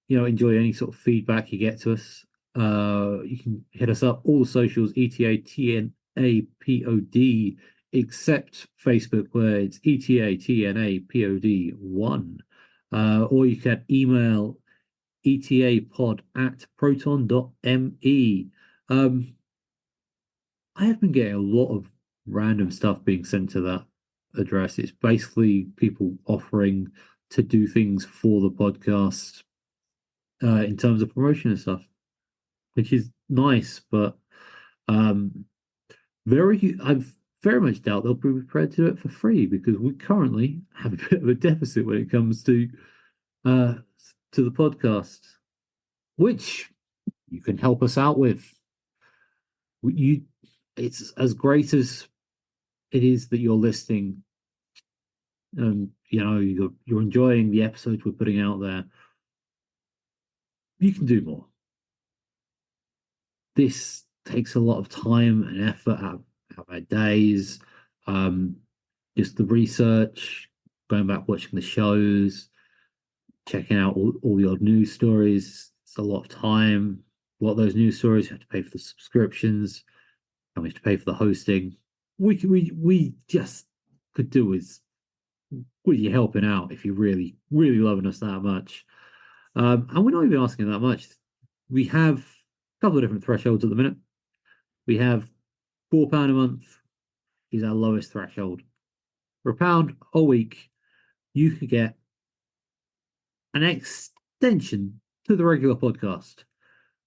enjoy any sort of feedback you get to us. You can hit us up all the socials, ETATNAPOD, except Facebook, where it's ETATNAPOD1. Or you can email etapod@proton.me. I have been getting a lot of random stuff being sent to that address. It's basically people offering to do things for the podcast in terms of promotion and stuff, which is nice, but I very much doubt they'll be prepared to do it for free, because we currently have a bit of a deficit when it comes to the podcast, which you can help us out with. It's as great as it is that you're listening, you're enjoying the episodes we're putting out there. You can do more. This takes a lot of time and effort out of our days. Just the research, going back, watching the shows, checking out all the odd news stories. It's a lot of time. A lot of those news stories, you have to pay for the subscriptions, and we have to pay for the hosting. We just could do with you helping out if you're really, really loving us that much. And we're not even asking that much. We have a couple of different thresholds at the minute. We have £4 a month is our lowest threshold. For £1 a week, you could get an extension to the regular podcast.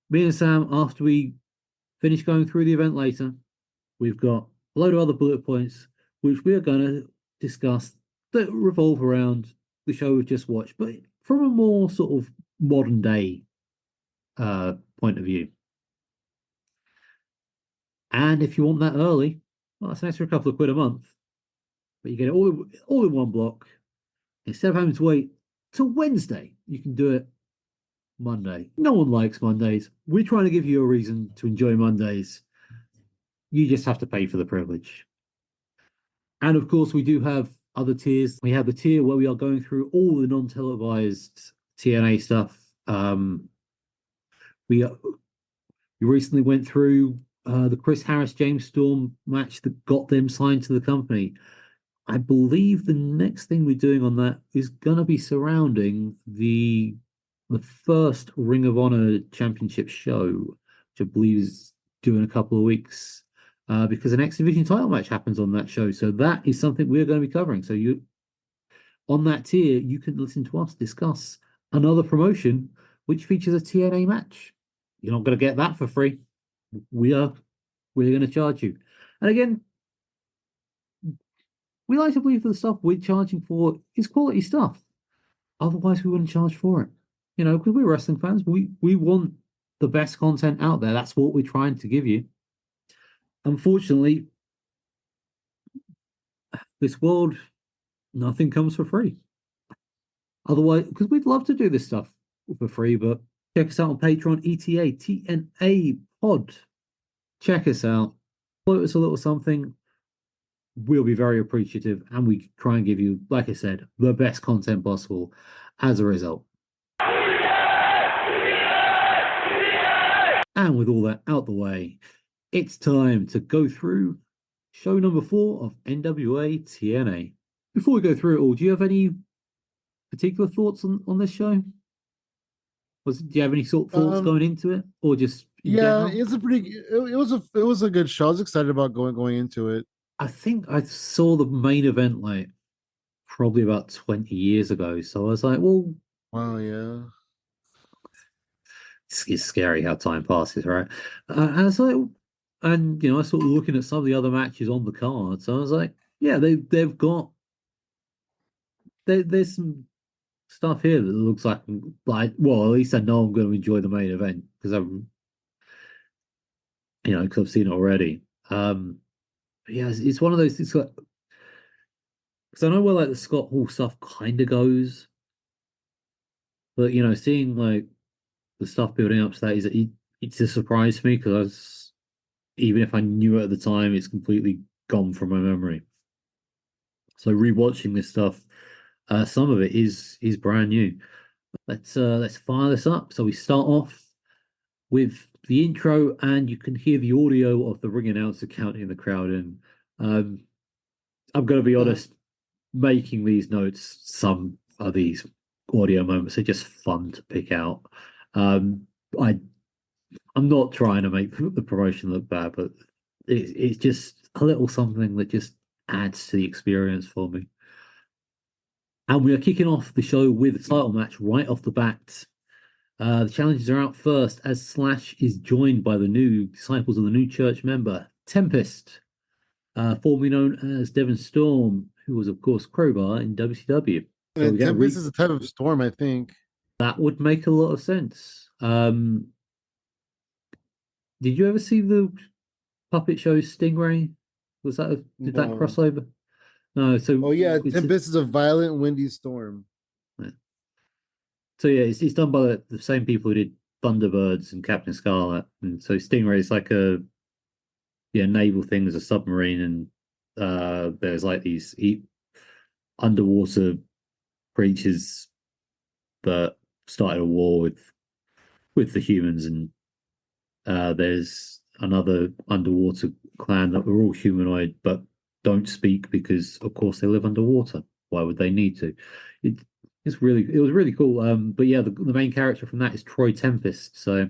Me and Sam, after we finish going through the event later, we've got a load of other bullet points which we are going to discuss that revolve around the show we've just watched, but from a more sort of modern day point of view. And if you want that early, well, that's an extra couple of quid a month, but you get it all in one block. Instead of having to wait till Wednesday, you can do it Monday. No one likes Mondays. We're trying to give you a reason to enjoy Mondays. You just have to pay for the privilege. And of course, we do have other tiers. We have the tier where we are going through all the non-televised TNA stuff. We recently went through the Chris Harris James Storm match that got them signed to the company. I believe the next thing we're doing on that is going to be surrounding the first Ring of Honor Championship show, which I believe is due in a couple of weeks, because an X Division title match happens on that show. So that is something we're going to be covering. So on that tier, you can listen to us discuss another promotion which features a TNA match. You're not going to get that for free. We're going to charge you. And again, we like to believe that the stuff we're charging for is quality stuff. Otherwise, we wouldn't charge for it. Because we're wrestling fans, we want the best content out there. That's what we're trying to give you. Unfortunately, this world, nothing comes for free. Otherwise, because we'd love to do this stuff for free, but check us out on Patreon, ETATNA Pod. Check us out. Float us a little something. We'll be very appreciative, and we try and give you, like I said, the best content possible as a result. And with all that out the way, it's time to go through show number 4 of NWA TNA. Before we go through it all, do you have any particular thoughts on this show? Do you have any sort of thoughts going into it, or just general? It was a good show. I was excited about going into it. I think I saw the main event late. probably about 20 years ago. So I was like, well, Wow, yeah. it's scary how time passes, right? And I was like, and I sort of looking at some of the other matches on the card. So I was like, yeah, they've got there's some stuff here that looks like well, at least I know I'm going to enjoy the main event because because I've seen it already. But yeah, it's one of those. It's like because I know where like the Scott Hall stuff kind of goes, but seeing like the stuff building up to that it's a surprise to me because even if I knew it at the time, it's completely gone from my memory. So rewatching this stuff, some of it is brand new. Let's fire this up. So we start off with the intro, and you can hear the audio of the ring announcer counting the crowd in. I'm going to be honest, making these notes, some of these audio moments are just fun to pick out. I'm not trying to make the promotion look bad, but it's just a little something that just adds to the experience for me. And we are kicking off the show with a title match right off the bat. The challenges are out first as Slash is joined by the new disciples of the new church member, Tempest, formerly known as Devon Storm, who was, of course, Crowbar in WCW. So And Tempest is a type of storm, I think. That would make a lot of sense. Did you ever see the puppet show Stingray? Did that crossover? No. So Tempest is a violent, windy storm. Yeah. So yeah, it's done by the same people who did Thunderbirds and Captain Scarlet, and so Stingray is like a naval thing as a submarine, and there's like these underwater creatures that started a war with the humans, and there's another underwater clan that were all humanoid but don't speak because of course they live underwater. Why would they need to? It was really cool. But yeah, the main character from that is Troy Tempest. So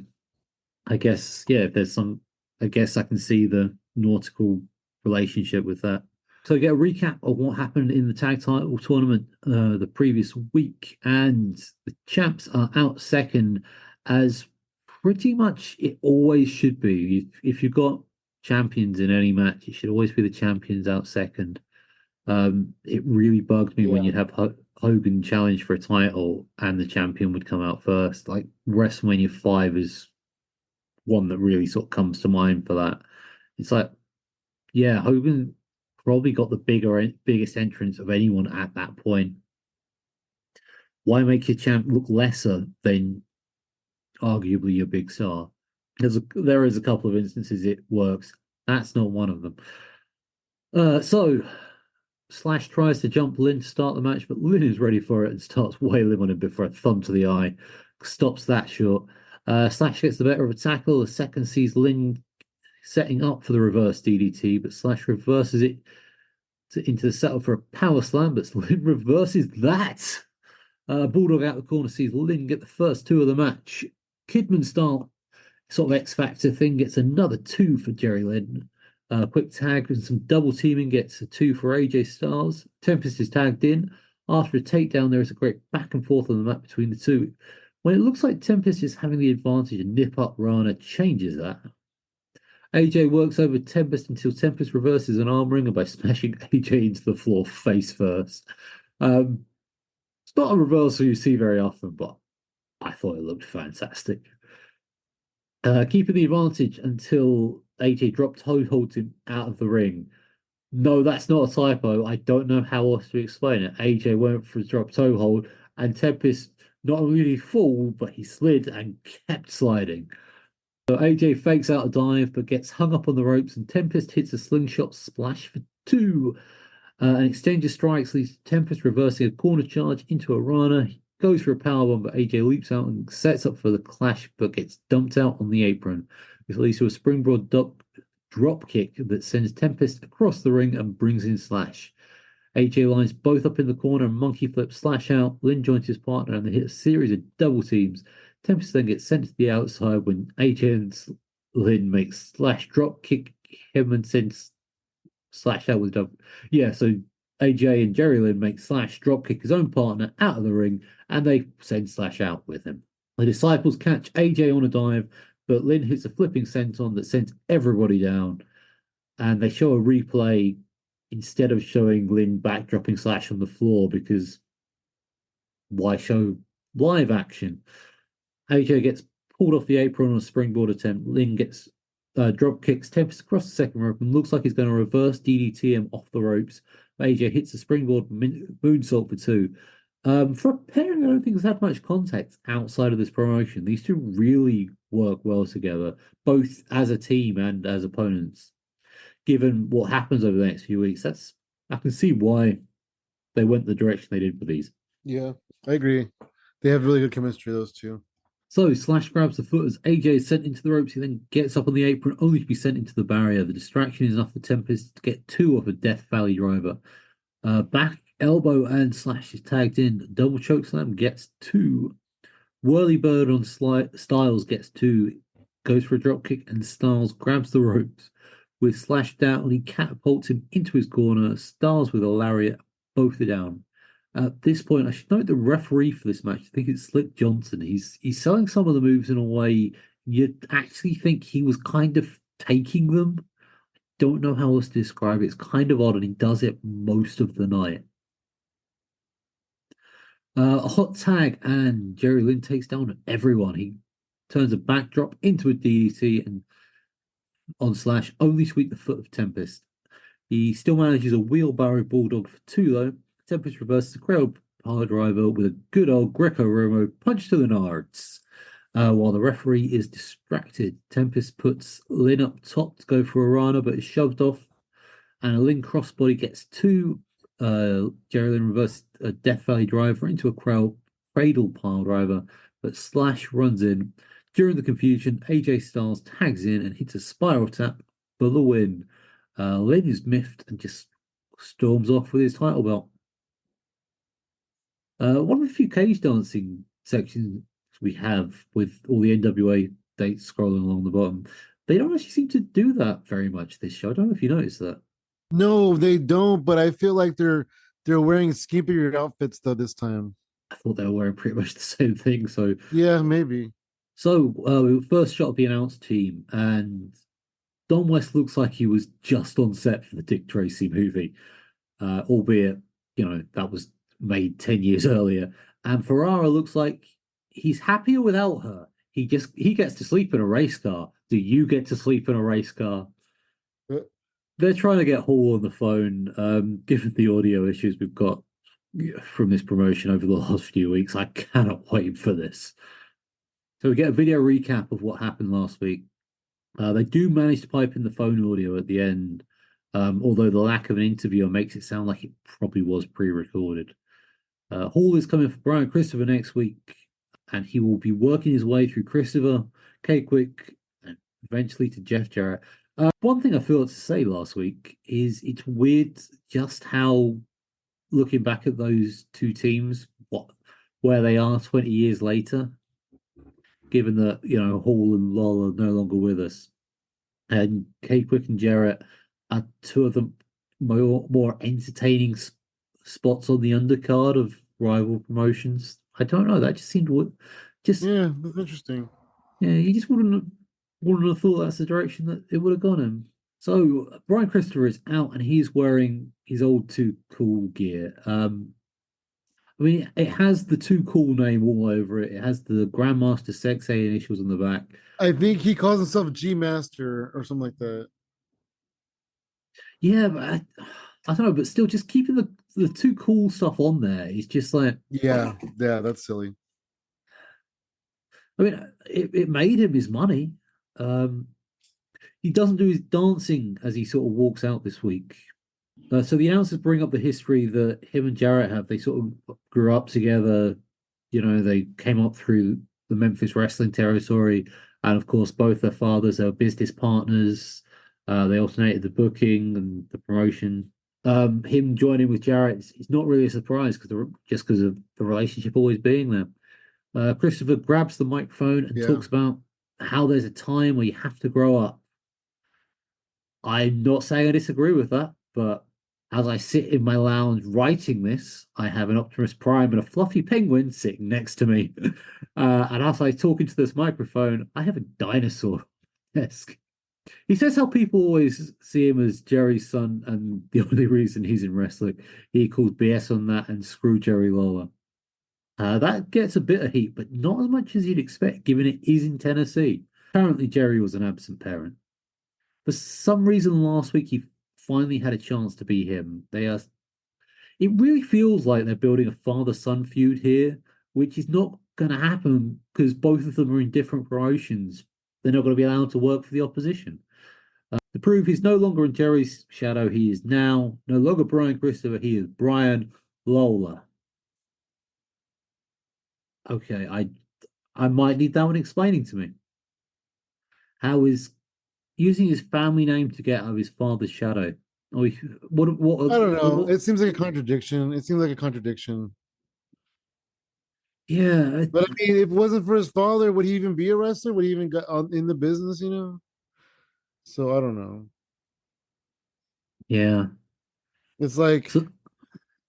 I guess if there's I guess I can see the nautical relationship with that. So get a recap of what happened in the tag title tournament the previous week, and the champs are out second, as pretty much it always should be. If you've got champions in any match, it should always be the champions out second. It really bugged me when you'd have Hogan challenge for a title and the champion would come out first. Like WrestleMania 5 is one that really sort of comes to mind for that. It's like, yeah, Hogan probably got the biggest entrance of anyone at that point. Why make your champ look lesser than arguably your big star? There is a couple of instances it works. That's not one of them. So Slash tries to jump Lynn to start the match, but Lynn is ready for it and starts wailing on him before a thumb to the eye. Stops that short. Slash gets the better of a tackle. The second sees Lynn setting up for the reverse DDT, but Slash reverses it into the setup for a power slam, but Lynn reverses that. Bulldog out the corner sees Lynn get the first two of the match. Kidman style sort of X Factor thing gets another 2 for Jerry Lynn. Quick tag and some double teaming gets a 2 for AJ Styles. Tempest is tagged in. After a takedown, there is a great back and forth on the mat between the two. When it looks like Tempest is having the advantage, a nip up Rana changes that. AJ works over Tempest until Tempest reverses an arm wringer by smashing AJ into the floor face first. It's not a reversal you see very often, but I thought it looked fantastic. Keeping the advantage until AJ drop toe holds him out of the ring. No, that's not a typo. I don't know how else to explain it. AJ went for a drop toe hold, and Tempest not only did he fall, but he slid and kept sliding. So AJ fakes out a dive, but gets hung up on the ropes, and Tempest hits a slingshot splash for 2. An exchange of strikes leads to Tempest reversing a corner charge into a Rana. He goes for a powerbomb, but AJ leaps out and sets up for the clash, but gets dumped out on the apron. This leads to a springboard drop kick that sends Tempest across the ring and brings in Slash. AJ lines both up in the corner and monkey flips Slash out. Lynn joins his partner and they hit a series of double teams. Tempest then gets sent to the outside when AJ and Lynn make Slash drop kick him and sends Slash out with double. Yeah, so AJ and Jerry Lynn make Slash dropkick his own partner out of the ring, and they send Slash out with him. The Disciples catch AJ on a dive, but Lynn hits a flipping senton that sends everybody down, and they show a replay instead of showing Lynn backdropping Slash on the floor, because why show live action? AJ gets pulled off the apron on a springboard attempt. Lynn gets drop kicks Tempest across the second rope and looks like he's going to reverse DDT him off the ropes. AJ hits the springboard moonsault for two. For a pairing, I don't think it's had much contact outside of this promotion. These two really work well together, both as a team and as opponents. Given what happens over the next few weeks, I can see why they went the direction they did for these. Yeah, I agree. They have really good chemistry, those two. So Slash grabs the foot as AJ is sent into the ropes. He then gets up on the apron, only to be sent into the barrier. The distraction is enough for Tempest to get two off a Death Valley driver. Back elbow and Slash is tagged in. Double choke slam gets two. Whirly bird on Styles gets two. Goes for a drop kick and Styles grabs the ropes. With Slash down, he catapults him into his corner. Styles with a lariat, both are down. At this point, I should note the referee for this match. I think it's Slick Johnson. He's selling some of the moves in a way you'd actually think he was kind of taking them. Don't know how else to describe it. It's kind of odd, and he does it most of the night. A hot tag, and Jerry Lynn takes down everyone. He turns a backdrop into a DDT and on Slash, only to eat the foot of Tempest. He still manages a wheelbarrow bulldog for two, though. Tempest reverses the crowd power driver with a good old Greco-Romo punch to the nards. While the referee is distracted, Tempest puts Lynn up top to go for a Rana, but is shoved off. And a Lynn crossbody gets two. Jerry Lynn reverses a Death Valley driver into a cradle pile driver, but Slash runs in. During the confusion, AJ Styles tags in and hits a spiral tap for the win. Lynn is miffed and just storms off with his title belt. One of the few cage dancing sections we have with all the NWA dates scrolling along the bottom, they don't actually seem to do that very much this show. I don't know if you noticed that. No, they don't, but I feel like they're wearing skimpier outfits though this time. I thought they were wearing pretty much the same thing. So yeah, maybe. So first shot of the announced team, and Don West looks like he was just on set for the Dick Tracy movie, albeit that was made 10 years earlier. And Ferrara looks like he's happier without her. He gets to sleep in a race car. Do you get to sleep in a race car? They're trying to get Hall on the phone. Given the audio issues we've got from this promotion over the last few weeks, I cannot wait for this. So we get a video recap of what happened last week. They do manage to pipe in the phone audio at the end, although the lack of an interviewer makes it sound like it probably was pre-recorded. Hall is coming for Brian Christopher next week, and he will be working his way through Christopher, K-Quick, and eventually to Jeff Jarrett. One thing I forgot to say last week is it's weird just how, looking back at those two teams, where they are 20 years later, given that Hall and Lol are no longer with us, and K-Quick and Jarrett are two of the more entertaining spots on the undercard of rival promotions. I don't know. That just seemed that's interesting. Yeah, you just wouldn't have thought that's the direction that it would have gone in. So Brian Christopher is out, and he's wearing his old Too Cool gear. I mean, it has the Too Cool name all over it. It has the Grandmaster Sexay initials on the back. I think he calls himself G Master or something like that. Yeah, but I don't know, but still, just keeping the Too Cool stuff on there is just like... Yeah, that's silly. I mean, it made him his money. He doesn't do his dancing as he sort of walks out this week. So the announcers bring up the history that him and Jarrett have. They sort of grew up together. They came up through the Memphis wrestling territory. And of course, both their fathers are business partners. They alternated the booking and the promotion. Him joining with Jarrett is not really a surprise because of the relationship always being there. Christopher grabs the microphone and talks about how there's a time where you have to grow up. I'm not saying I disagree with that, but As I sit in my lounge writing this, I have an Optimus Prime and a fluffy penguin sitting next to me. And as I talk into this microphone, I have a dinosaur desk. He says how people always see him as Jerry's son, and the only reason he's in wrestling. He calls BS on that and screw Jerry Lawler. That gets a bit of heat, but not as much as you'd expect, given it is in Tennessee. Apparently, Jerry was an absent parent. For some reason, last week he finally had a chance to be him. It really feels like they're building a father-son feud here, which is not going to happen because both of them are in different promotions. They're not going to be allowed to work for the opposition. To prove he's no longer in Jerry's shadow, he is now no longer Brian Christopher, he is Brian Lawler. Okay, I might need that one explaining to me. How is using his family name to get out of his father's shadow? Oh, what? I don't know. It seems like a contradiction. It seems like a contradiction. Yeah, But I mean, if it wasn't for his father, would he even be a wrestler? Would he even get on in the business? You know. So I don't know. Yeah, it's like so,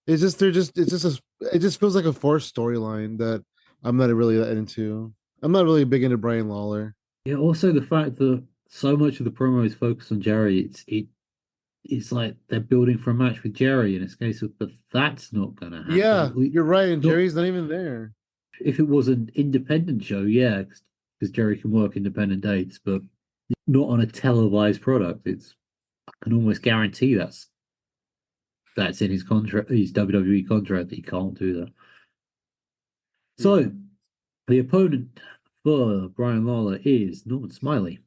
it's just it just feels like a forced storyline that I'm not really that into. I'm not really big into Brian Lawler. Yeah, also the fact that so much of the promo is focused on Jerry, it's like they're building for a match with Jerry, and it's a case of, but that's not gonna happen. Yeah, you're right, and Jerry's not even there. If it was an independent show, yeah, because Jerry can work independent dates, but not on a televised product. I can almost guarantee that's in his contract, his WWE contract, that he can't do that. So the opponent for Brian Lawler is Norman Smiley.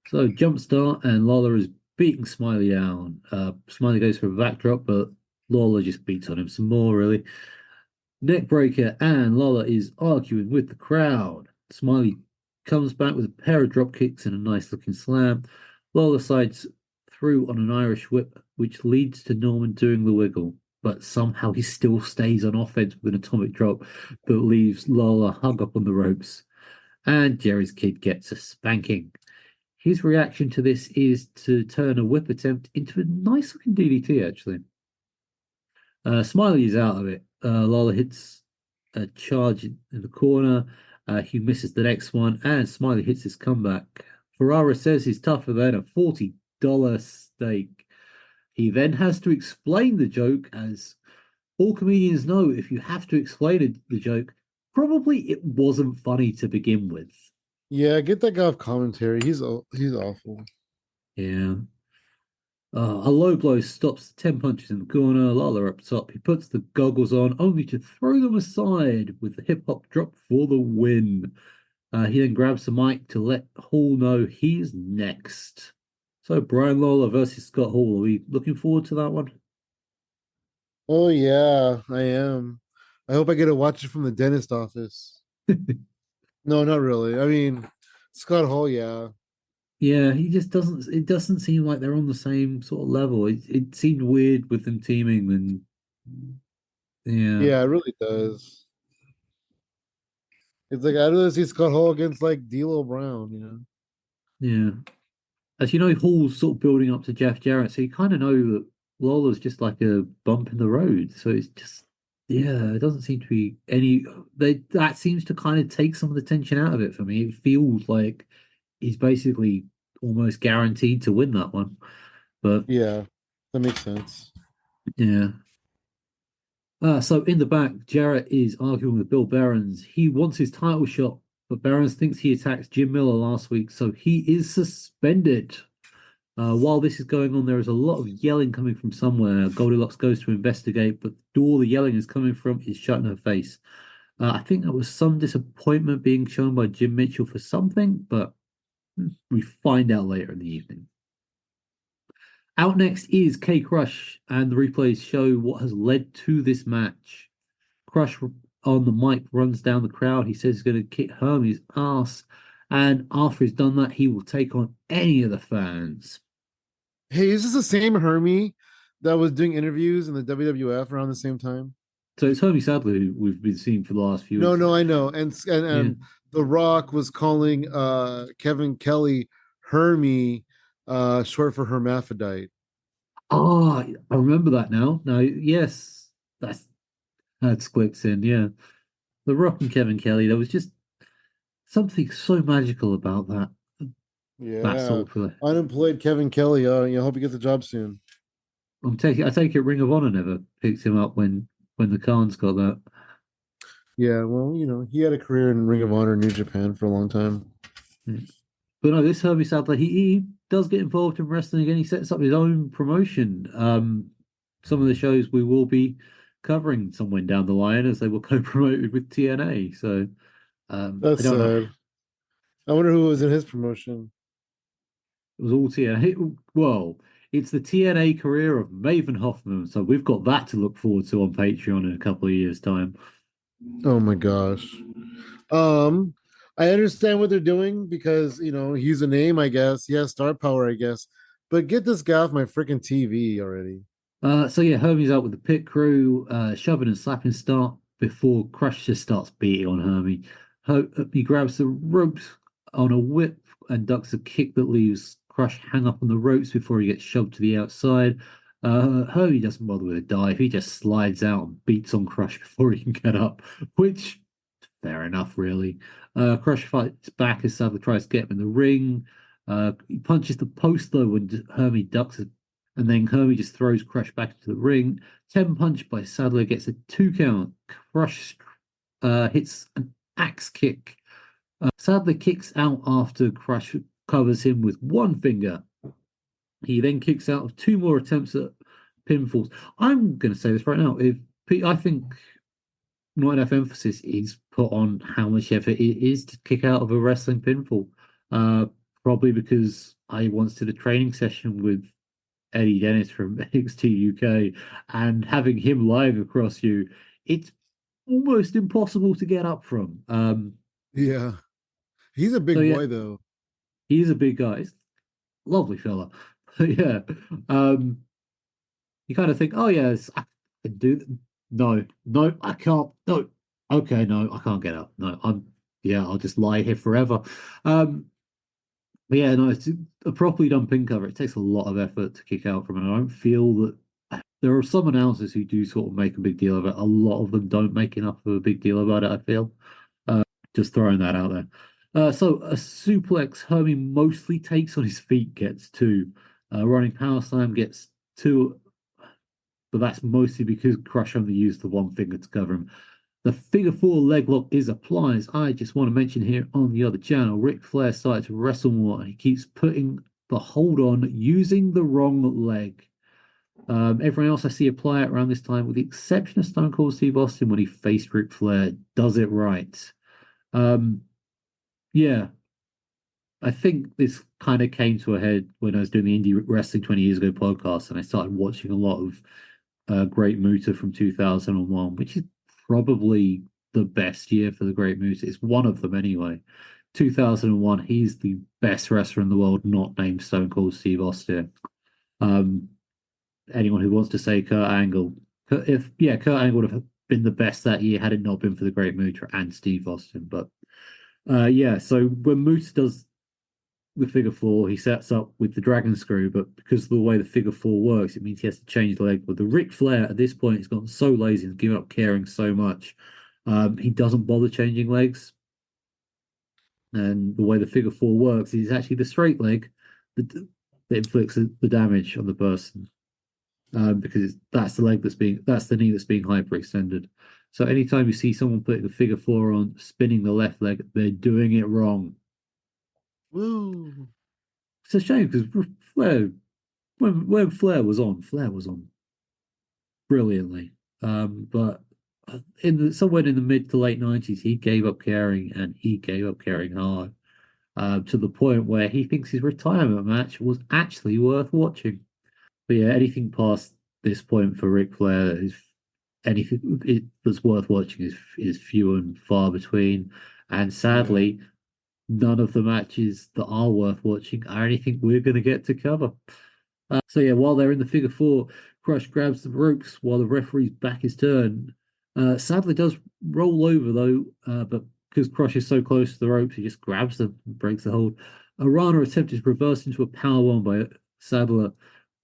So jump start, and Lawler is beating Smiley down. Smiley goes for a backdrop, but Lawler just beats on him some more, really. Neck breaker, and Lawler is arguing with the crowd. Smiley comes back with a pair of drop kicks and a nice looking slam. Lawler sides through on an Irish whip, which leads to Norman doing the wiggle, but somehow he still stays on offense with an atomic drop that leaves Lawler hung up on the ropes. And Jerry's kid gets a spanking. His reaction to this is to turn a whip attempt into a nice looking DDT, actually. Smiley is out of it. Lawler hits a charge in the corner. He misses the next one, and Smiley hits his comeback. Ferrara says he's tougher than a $40 steak. He then has to explain the joke, as all comedians know, if you have to explain the joke, probably it wasn't funny to begin with. Yeah, get that guy off commentary. He's awful. Yeah. A low blow stops the 10 punches in the corner. Lawler up top. He puts the goggles on, only to throw them aside with the hip hop drop for the win. He then grabs the mic to let Hall know he's next. So Brian Lawler versus Scott Hall. Are we looking forward to that one? Oh yeah, I am. I hope I get to watch it from the dentist office. No, not really. I mean, Scott Hall, yeah. Yeah, he just doesn't. It doesn't seem like they're on the same sort of level. It seemed weird with them teaming, and yeah, it really does. It's like I'd rather see Scott Hall against like D'Lo Brown, you know. Yeah, as you know, Hall's sort of building up to Jeff Jarrett, so you kind of know that Lawler's just like a bump in the road. So it's just, yeah, it doesn't seem to be any. That seems to kind of take some of the tension out of it for me. It feels like he's basically almost guaranteed to win that one. But yeah, that makes sense. Yeah. So in the back, Jarrett is arguing with Bill Behrens. He wants his title shot, but Behrens thinks he attacked Jim Miller last week, so he is suspended. While this is going on, there is a lot of yelling coming from somewhere. Goldilocks goes to investigate, but the door the yelling is coming from is shut in her face. I think there was some disappointment being shown by Jim Mitchell for something, but we find out later in the evening. Out next is K-Krush, and the replays show what has led to this match. Crush on the mic runs down the crowd. He says he's going to kick Hermie's ass, and after he's done that, he will take on any of the fans. Hey, is this the same Hermie that was doing interviews in the WWF around the same time? So it's Hermie Sadler who we've been seeing for the last few weeks. No, I know. And The Rock was calling Kevin Kelly Hermie, short for hermaphrodite. Ah, I remember that now. No, yes, that's clicks in. Yeah, The Rock and Kevin Kelly. There was just something so magical about that Yeah. sort of. Unemployed Kevin Kelly. I hope he gets a job soon. I take it Ring of Honor never picked him up when the Khans got that. Yeah, well, he had a career in Ring of Honor, New Japan for a long time. Yeah. But no, this Hermie Sadler, he does get involved in wrestling again. He sets up his own promotion. Some of the shows we will be covering somewhere down the line as they were co-promoted with TNA. So I That's don't know. sad. I wonder who was in his promotion. It was all TNA. Well, it's the TNA career of Maven Hoffman, so we've got that to look forward to on Patreon in a couple of years' time. Oh my gosh. Um, I understand what they're doing because he's a name, I guess. He has star power, I guess. But get this guy off my freaking TV already. So yeah, Hermie's out with the pit crew, shoving and slapping start before Crush just starts beating on Hermie. He grabs the ropes on a whip and ducks a kick that leaves Crush hang up on the ropes before he gets shoved to the outside. Hermie doesn't bother with a dive. He just slides out and beats on Crush before he can get up, which fair enough, really. Crush fights back as Sadler tries to get him in the ring. He punches the post though when Hermie ducks it, and then Hermie just throws Crush back into the ring. 10 punch by Sadler gets a 2 count. Crush hits an axe kick. Sadler kicks out after Crush covers him with one finger. He then kicks out of 2 more attempts at pinfalls. I'm going to say this right now. I think not enough emphasis is put on how much effort it is to kick out of a wrestling pinfall. Probably because I once did a training session with Eddie Dennis from NXT UK, and having him lying across you, it's almost impossible to get up from. Yeah. He's a big So yeah, boy though. he's a big guy. He's a lovely fella. But yeah, you kind of think, oh yes, I can do that. No, no, I can't. No, okay, no, I can't get up. No, I'll just lie here forever. But yeah, no, it's a properly done pin cover. It takes a lot of effort to kick out from it. I don't feel that there are some announcers who do sort of make a big deal of it. A lot of them don't make enough of a big deal about it, I feel. Just throwing that out there. So a suplex Hermie mostly takes on his feet, gets 2. Running power slam gets 2, but that's mostly because Crush only used the one finger to cover him. The figure 4 leg lock is applied. I just want to mention here on the other channel, Ric Flair started to wrestle more, and he keeps putting the hold on using the wrong leg. Everyone else I see apply it around this time, with the exception of Stone Cold Steve Austin when he faced Ric Flair, does it right. Yeah, I think this kind of came to a head when I was doing the Indie Wrestling 20 years ago podcast, and I started watching a lot of Great Muta from 2001, which is probably the best year for the Great Muta. It's one of them anyway. 2001, he's the best wrestler in the world, not named Stone Cold Steve Austin. Anyone who wants to say Kurt Angle, Kurt Angle would have been the best that year had it not been for the Great Muta and Steve Austin. But yeah, so when Muta does the figure 4, he sets up with the dragon screw, but because of the way the figure 4 works, it means he has to change the leg. But the Ric Flair at this point has gotten so lazy and given up caring so much, he doesn't bother changing legs. And the way the figure 4 works is actually the straight leg that inflicts the damage on the person, because that's the knee that's being hyperextended. So anytime you see someone putting a figure 4 on, spinning the left leg, they're doing it wrong. Woo. It's a shame because Flair, when Flair was on brilliantly. But somewhere in the mid to late 90s, he gave up caring, and he gave up caring hard, to the point where he thinks his retirement match was actually worth watching. But yeah, anything past this point for Ric Flair is that's worth watching is few and far between, and sadly. Yeah. None of the matches that are worth watching are anything we're going to get to cover. So yeah, while they're in the figure 4, Crush grabs the ropes while the referee's back is turned. Sadly does roll over though, but because Crush is so close to the ropes, he just grabs them and breaks the hold. Arana attempted to reverse into a powerbomb by Sadler,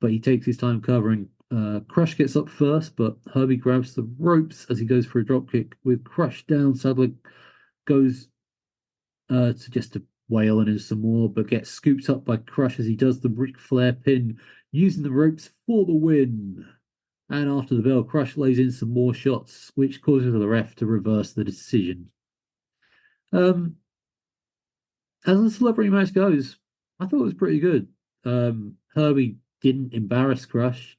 but he takes his time covering. Krush gets up first, but Hermie grabs the ropes as he goes for a dropkick. With Krush down, Sadler goes to just to wail on him some more, but gets scooped up by Krush as he does the Ric Flair pin, using the ropes for the win. And after the bell, Krush lays in some more shots, which causes the ref to reverse the decision. As the celebrity match goes, I thought it was pretty good. Herbie didn't embarrass Krush.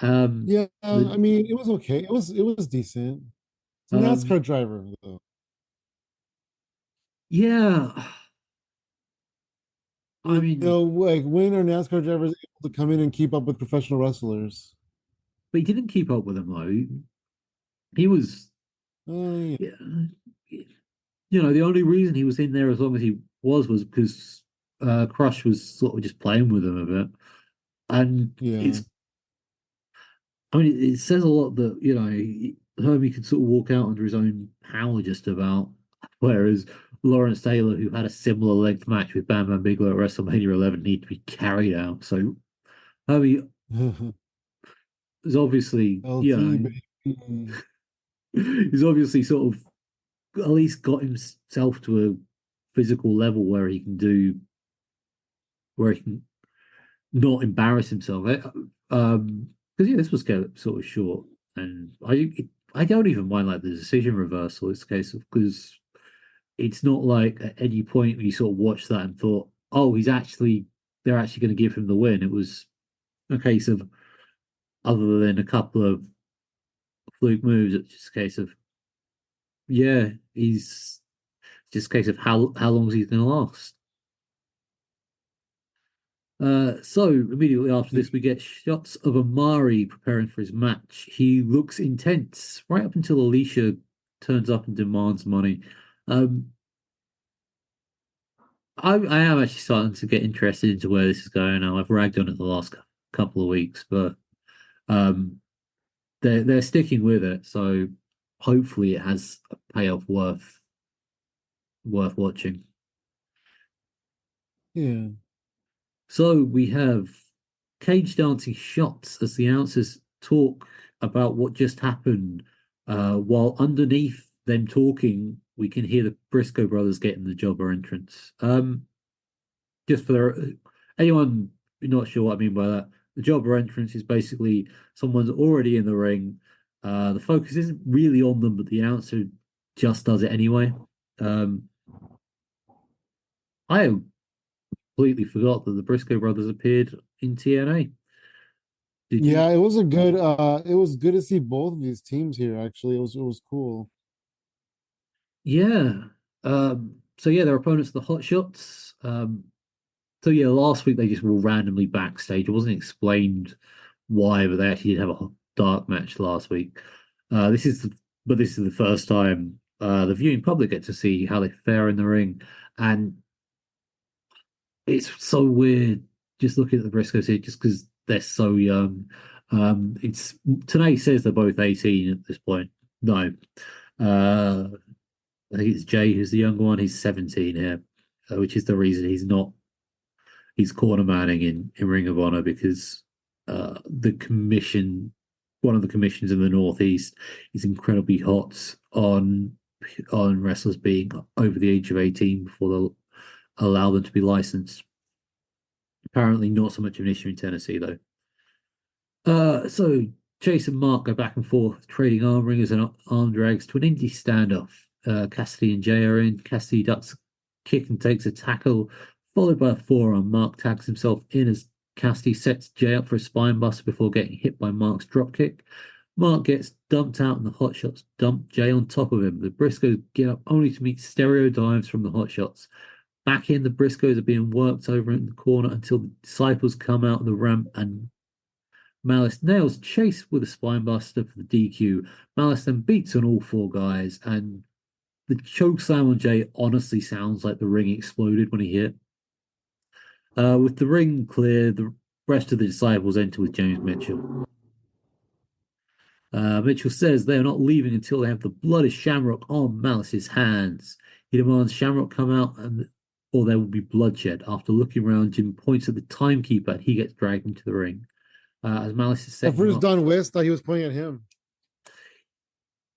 Yeah, I mean, it was okay. It was decent. It's a NASCAR driver though. Yeah. I mean, like when are NASCAR drivers able to come in and keep up with professional wrestlers? but he didn't keep up with him though. He was, Yeah. the only reason he was in there as long as he was because Crush was sort of just playing with him a bit, and Yeah. it says a lot that Hermie could sort of walk out under his own power just about, whereas Lawrence Taylor, who had a similar length match with Bam Bam Bigelow at WrestleMania 11, needed to be carried out. So Hermie is obviously, LT, he's obviously sort of at least got himself to a physical level where he can not embarrass himself. Because this was sort of short, and I don't even mind like the decision reversal. It's a case of because it's not like at any point you sort of watched that and thought, oh, they're actually going to give him the win. It was a case of, other than a couple of fluke moves, it's just a case of, yeah, he's just a case of how long is he going to last. So immediately after this, we get shots of Omori preparing for his match. He looks intense right up until Alicia turns up and demands money. I am actually starting to get interested into where this is going now. I've ragged on it the last couple of weeks, but they're sticking with it, so hopefully it has a payoff worth watching. Yeah. So we have cage dancing shots as the announcers talk about what just happened. While underneath them talking, we can hear the Briscoe brothers getting the jobber entrance. Just for anyone not sure what I mean by that, the jobber entrance is basically someone's already in the ring. The focus isn't really on them, but the announcer just does it anyway. I completely forgot that the Briscoe brothers appeared in TNA. It was a good it was good to see both of these teams here actually. It was cool. Yeah. So yeah, their opponents are the Hot Shots. So yeah, last week they just were randomly backstage. It wasn't explained why, but they actually did have a dark match last week. This is the first time the viewing public get to see how they fare in the ring, and it's so weird just looking at the Briscoes here, just because they're so young. It's Tanay says they're both 18 at this point. No, I think it's Jay who's the younger one. He's 17 here, which is the reason he's corner manning in Ring of Honor, because the commission, one of the commissions in the Northeast, is incredibly hot on wrestlers being over the age of 18 before they'll allow them to be licensed. Apparently not so much of an issue in Tennessee though. So Chase and Mark go back and forth, trading arm ringers and arm drags to an indie standoff. Cassidy and Jay are in. Cassidy ducks a kick and takes a tackle, followed by a forearm. Mark tags himself in as Cassidy sets Jay up for a spine buster before getting hit by Mark's dropkick. Mark gets dumped out and the Hot Shots dump Jay on top of him. The Briscoes get up only to meet stereo dives from the Hot Shots. Back in, the Briscoes are being worked over in the corner until the Disciples come out of the ramp and Malice nails Chase with a spine buster for the DQ. Malice then beats on all four guys, and the choke slam on Jay honestly sounds like the ring exploded when he hit. With the ring clear, the rest of the Disciples enter with James Mitchell. Mitchell says they are not leaving until they have the blood of Shamrock on Malice's hands. He demands Shamrock come out or there will be bloodshed. After looking around, Jim points at the timekeeper and he gets dragged into the ring. as Malice is At setting him first, up. Don West thought he was pointing at him.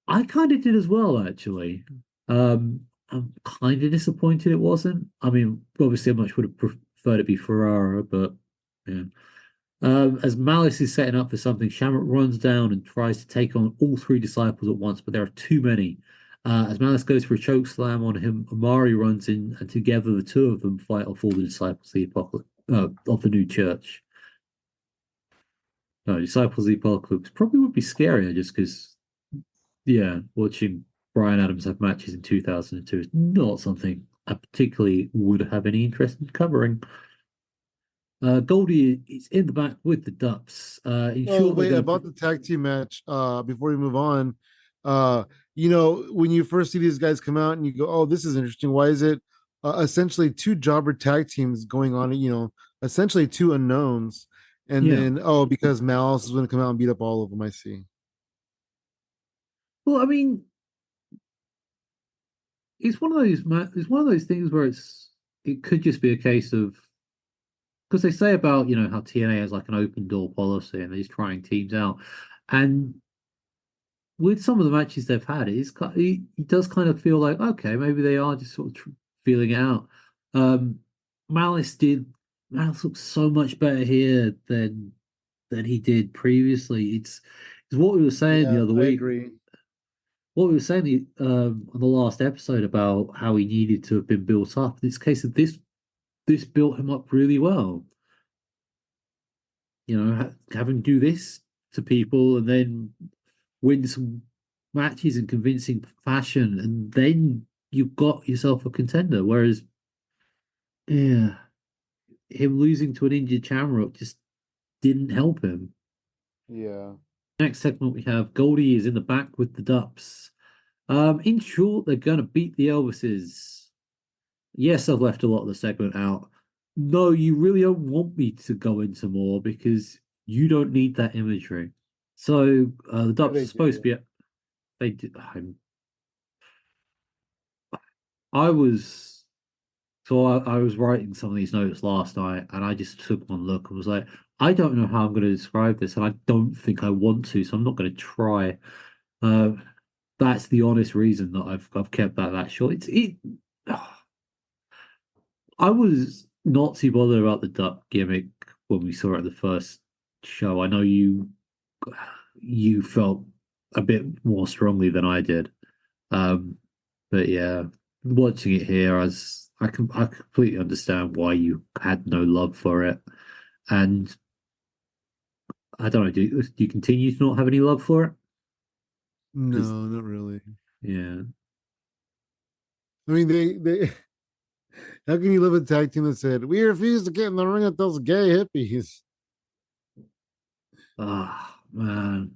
I kind of did as well, actually. I'm kind of disappointed it wasn't. I mean, obviously, I much would have preferred it be Ferrara, but yeah. As Malice is setting up for something, Shamrock runs down and tries to take on all three disciples at once, but there are too many. As Malice goes for a choke slam on him, Omori runs in, and together the two of them fight off all the disciples of the apocalypse of the new church. No, disciples of the apocalypse probably would be scarier just because, yeah, watching Brian Adams have matches in 2002 is not something I particularly would have any interest in covering. Goldie is in the back with the Dups. In Oh, short, wait, about the tag team match, before we move on, when you first see these guys come out and you go, oh, this is interesting. Why is it essentially two jobber tag teams going on, essentially two unknowns. And then, because Malice is going to come out and beat up all of them, I see. Well, I mean, it's one of those things where it could just be a case of, because they say about how TNA has like an open door policy and they're just trying teams out, and with some of the matches they've had, it does kind of feel like, okay, maybe they are just sort of feeling it out. Malice looks so much better here than he did previously. It's what we were saying the other week. I agree. What we were saying on the last episode about how he needed to have been built up. In this case of this built him up really well. Having do this to people and then win some matches in convincing fashion, and then you've got yourself a contender. Whereas, yeah, him losing to an injured Shamrock just didn't help him. Yeah. Next segment we have Goldie is in the back with the Dups. In short, they're going to beat the Elvises. Yes, I've left a lot of the segment out. No, you really don't want me to go into more because you don't need that imagery. So the Dups are supposed to be. They did. I was writing some of these notes last night, and I just took one look and was like, I don't know how I'm going to describe this, and I don't think I want to, so I'm not going to try. That's the honest reason that I've kept that short. I was not too bothered about the duck gimmick when we saw it at the first show. I know you felt a bit more strongly than I did, but yeah, watching it here, I completely understand why you had no love for it, and I don't know. Do you continue to not have any love for it? No, not really. Yeah. I mean, they how can you live a tag team that said, we refuse to get in the ring with those gay hippies? Ah, man.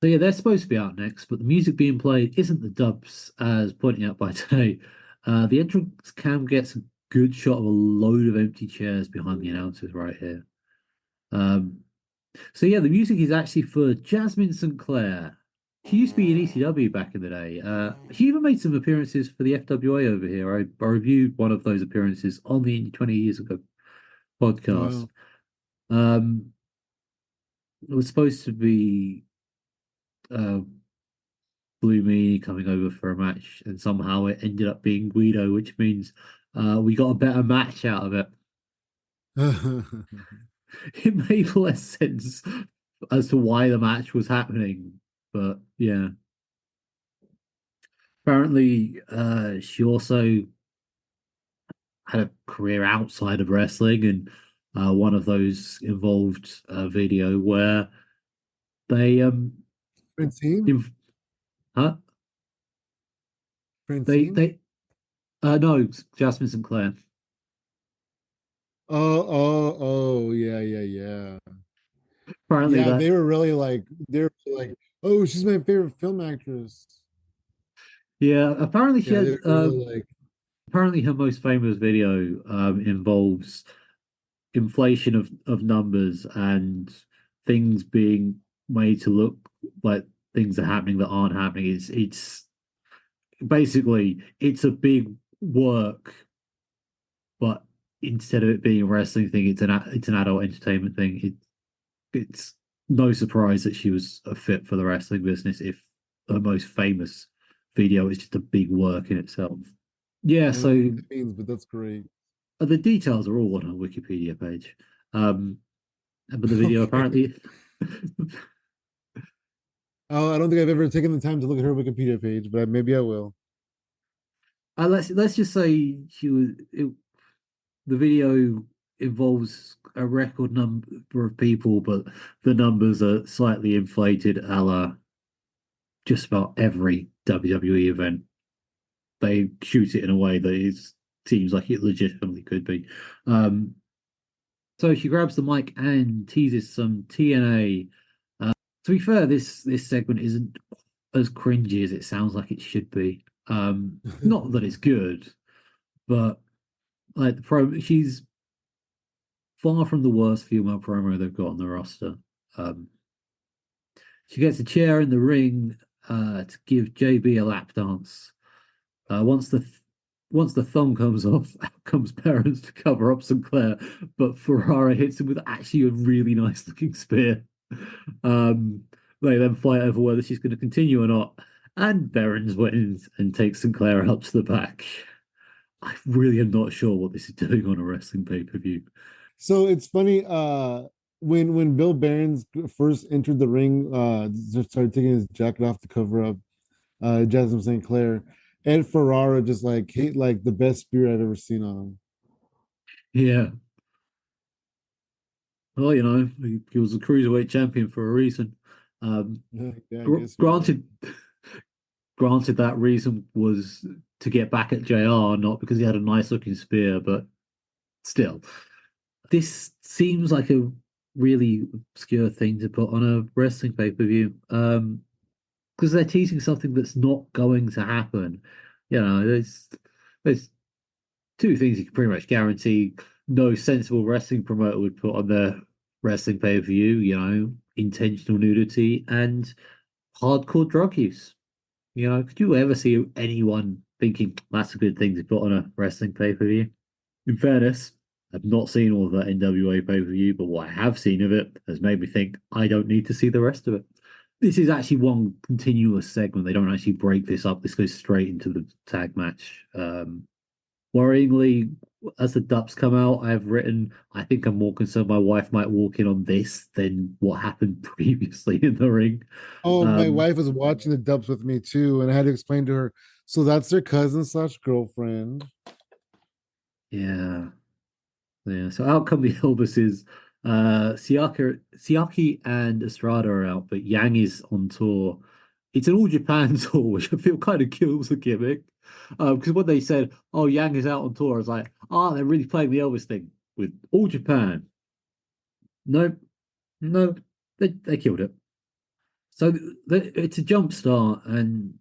So yeah, they're supposed to be out next, but the music being played isn't the Dubs, as pointing out by today. The entrance cam gets a good shot of a load of empty chairs behind the announcers right here. So yeah, the music is actually for Jasmine St Claire. She used to be in ECW back in the day. She even made some appearances for the FWA over here. I reviewed one of those appearances on the Indie 20 Years Ago podcast. Wow. It was supposed to be Blue Meanie coming over for a match, and somehow it ended up being Guido, which means we got a better match out of it. It made less sense as to why the match was happening, but yeah. Apparently, she also had a career outside of wrestling, and one of those involved a video where they Francine? huh? Francine? They no, Jasmine St Claire. Oh, yeah. Apparently, they were really like, oh, she's my favorite film actress. Yeah, apparently she had really apparently her most famous video involves inflation of numbers and things being made to look like things are happening that aren't happening. It's basically it's a big work, but instead of it being a wrestling thing, it's an adult entertainment thing. it's no surprise that she was a fit for the wrestling business if her most famous video is just a big work in itself. Yeah, I so don't know what that means, but that's great. the details are all on her Wikipedia page. But the video Okay. apparently Oh, I don't think I've ever taken the time to look at her Wikipedia page, but maybe I will. let's just say the video involves a record number of people, but the numbers are slightly inflated, a la just about every WWE event. They shoot it in a way that it seems like it legitimately could be. So she grabs the mic and teases some TNA. To be fair, this segment isn't as cringy as it sounds like it should be. Not that it's good, but like she's far from the worst female promo they've got on the roster. She gets a chair in the ring to give JB a lap dance. Once the thumb comes off, out comes Parents to cover up St Claire, but Ferrara hits him with actually a really nice looking spear. They then fight over whether she's going to continue or not, and Behrens wins and takes St Claire out to the back. I really am not sure what this is doing on a wrestling pay-per-view. So it's funny, when Bill Behrens first entered the ring, just started taking his jacket off to cover up Jasmine St Claire, Ed Ferrara just like hit like the best spear I've ever seen on him. Yeah. Well, he was a cruiserweight champion for a reason. Yeah, I guess Granted, granted that reason was to get back at JR, not because he had a nice looking spear, but still, this seems like a really obscure thing to put on a wrestling pay-per-view. Because they're teasing something that's not going to happen. There's two things you can pretty much guarantee no sensible wrestling promoter would put on their wrestling pay-per-view, intentional nudity and hardcore drug use. Could you ever see anyone thinking that's a good thing to put on a wrestling pay-per-view? In fairness, I've not seen all of that NWA pay-per-view, but what I have seen of it has made me think I don't need to see the rest of it. This is actually one continuous segment. They don't actually break this up. This goes straight into the tag match. Worryingly, as the dubs come out, I have written, I think I'm more concerned my wife might walk in on this than what happened previously in the ring. Oh, my wife was watching the dubs with me too, and I had to explain to her, so that's their cousin / girlfriend. Yeah. Yeah. So out come the Elvises. Siaki and Estrada are out, but Yang is on tour. It's an all Japan tour, which I feel kind of kills the gimmick. Because when they said, "Oh, Yang is out on tour," I was like, they're really playing the Elvis thing with all Japan." No, they killed it. So it's a jump start, and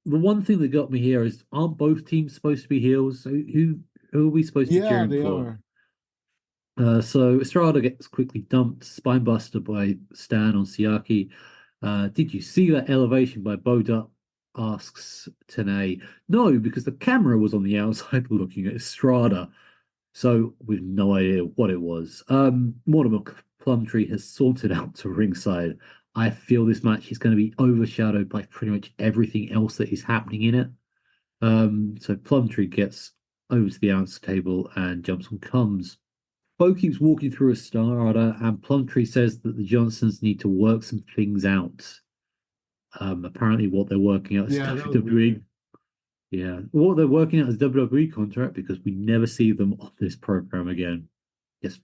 the one thing that got me here is, aren't both teams supposed to be heels? So who are we supposed to be cheering they for? are. So Estrada gets quickly dumped, spinebuster by Stan on Siaki. Did you see that elevation by Bodup? Asks Tenay. No, because the camera was on the outside looking at Estrada. So we've no idea what it was. Mortimer Plumtree has sorted out to ringside. I feel this match is going to be overshadowed by pretty much everything else that is happening in it. So Plumtree gets over to the announce table and jumps on comms. Bo keeps walking through Estrada, and Plumtree says that the Johnsons need to work some things out. Apparently, what they're working out is WWE. Yeah, what they're working out is WWE contract because we never see them on this program again. Yes.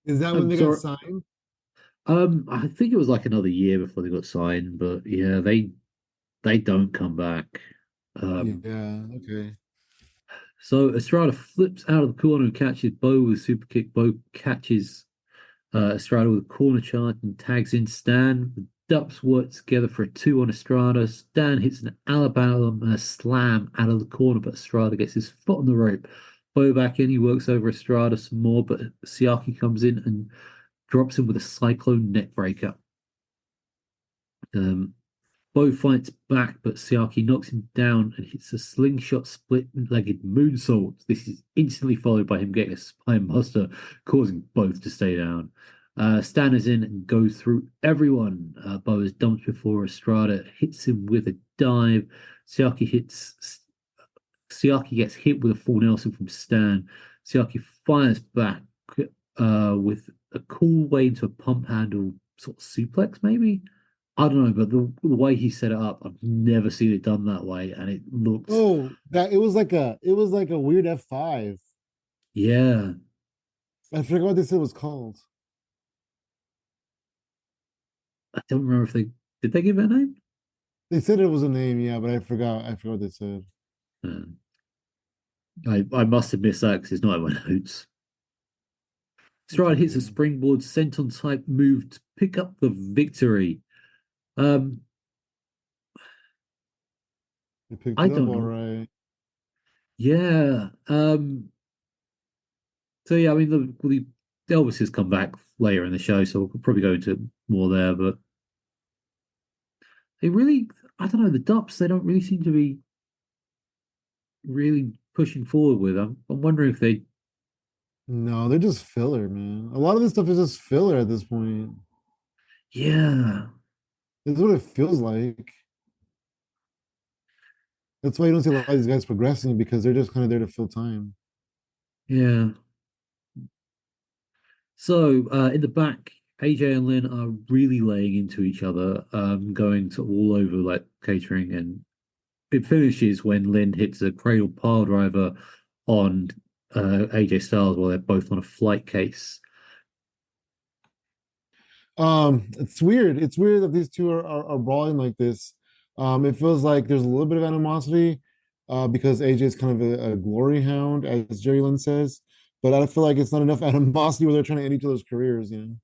Is that when they got signed? I think it was like another year before they got signed, but yeah, they don't come back. Yeah, okay. So Estrada flips out of the corner and catches Bo with a super kick. Bo catches Estrada with a corner charge and tags in Stan. The Dubs work together for a 2 on Estrada. Stan hits an Alabama slam out of the corner, but Estrada gets his foot on the rope. Bo back in, he works over Estrada some more, but Siaki comes in and drops him with a cyclone neck breaker. Both fights back, but Siaki knocks him down and hits a slingshot split-legged moonsault. This is instantly followed by him getting a spine buster, causing both to stay down. Stan is in and goes through everyone. Bo is dumped before Estrada hits him with a dive. Siaki gets hit with a full Nelson from Stan. Siaki fires back with a cool way into a pump handle sort of suplex, maybe. I don't know, but the way he set it up, I've never seen it done that way, and it looks. Oh, that it was like a weird F5. Yeah, I forgot what they said it was called. I don't remember if they did they give it a name. They said it was a name, yeah, but I forgot. I forgot what they said. I must have missed that because it's not in my notes. Stride hits a springboard senton type move to pick up the victory. They picked I it up don't all know. right. Yeah. So yeah, I mean the Elvis has come back later in the show, so we'll probably go into more there, but they really, I don't know, the Dupps, they don't really seem to be really pushing forward with. I'm wondering if they. No, they're just filler, man. A lot of this stuff is just filler at this point. Yeah. It's what it feels like. That's why you don't see a lot of these guys progressing because they're just kind of there to fill time. Yeah. So in the back, AJ and Lynn are really laying into each other, going to all over like catering, and it finishes when Lynn hits a cradle pile driver on AJ Styles while they're both on a flight case. It's weird. It's weird that these two are brawling like this. It feels like there's a little bit of animosity because AJ is kind of a glory hound, as Jerry Lynn says. But I feel like it's not enough animosity where they're trying to end each other's careers, you know.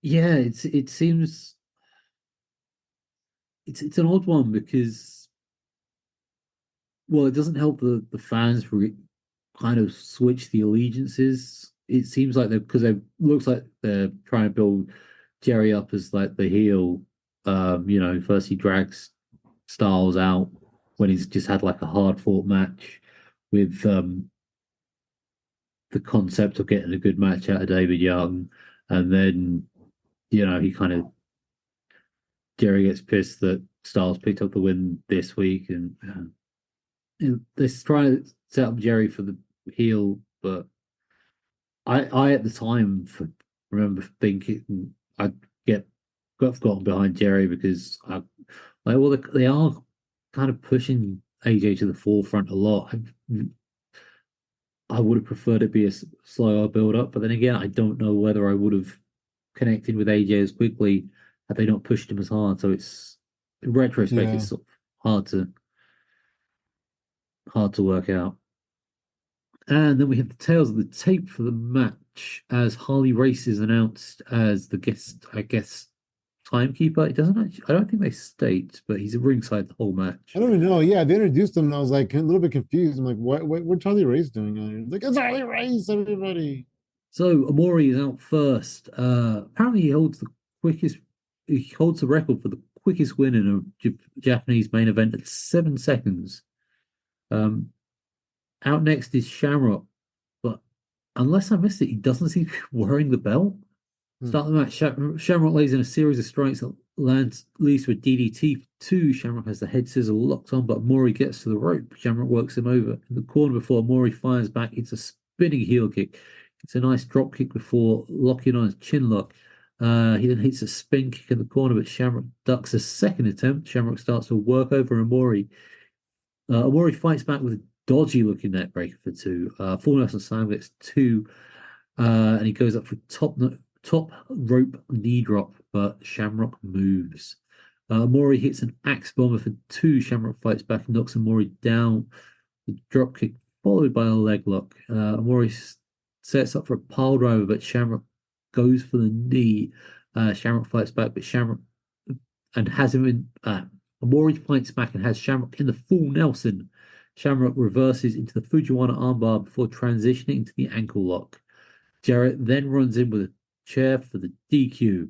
Yeah, it seems it's an odd one because, well, it doesn't help the fans kind of switch the allegiances. It seems like because they looks like they're trying to build Jerry up as like the heel. First he drags Styles out when he's just had like a hard fought match with the concept of getting a good match out of David Young, and then he kind of Jerry gets pissed that Styles picked up the win this week, and they're trying to set up Jerry for the heel, but I at the time remember thinking I'd got forgotten behind Jerry because they are kind of pushing AJ to the forefront a lot. I would have preferred it be a slower build up, but then again, I don't know whether I would have connected with AJ as quickly had they not pushed him as hard. So it's in retrospect, it's sort of hard to work out. And then we have the tails of the tape for the match as Harley Race is announced as the guest, I guess, timekeeper. It doesn't actually, I don't think they state, but he's at ringside the whole match. I don't even know. Yeah, they introduced him and I was like a little bit confused. I'm like, what's Harley Race doing on here? Like, it's Harley Race, everybody. So Omori is out first. Apparently he holds the record for the quickest win in a Japanese main event at 7 seconds. Out next is Shamrock, but unless I missed it, he doesn't seem to be wearing the belt. Start the match. Shamrock lays in a series of strikes that leads to a DDT. 2. Shamrock has the head scissor locked on, but Mori gets to the rope. Shamrock works him over in the corner before Mori fires back. It's a spinning heel kick. It's a nice drop kick before locking on his chin lock. He then hits a spin kick in the corner, but Shamrock ducks a second attempt. Shamrock starts to work over Omori. Omori fights back with a dodgy looking neck breaker for 2. Full Nelson Slam gets 2, and he goes up for top rope knee drop, but Shamrock moves. Omori hits an axe bomber for 2. Shamrock fights back and knocks Omori down. The drop kick followed by a leg lock. Omori sets up for a pile driver, but Shamrock goes for the knee. Shamrock fights back, but Shamrock and has him in. Omori fights back and has Shamrock in the full Nelson. Shamrock reverses into the Fujiwara armbar before transitioning into the ankle lock. Jarrett then runs in with a chair for the DQ.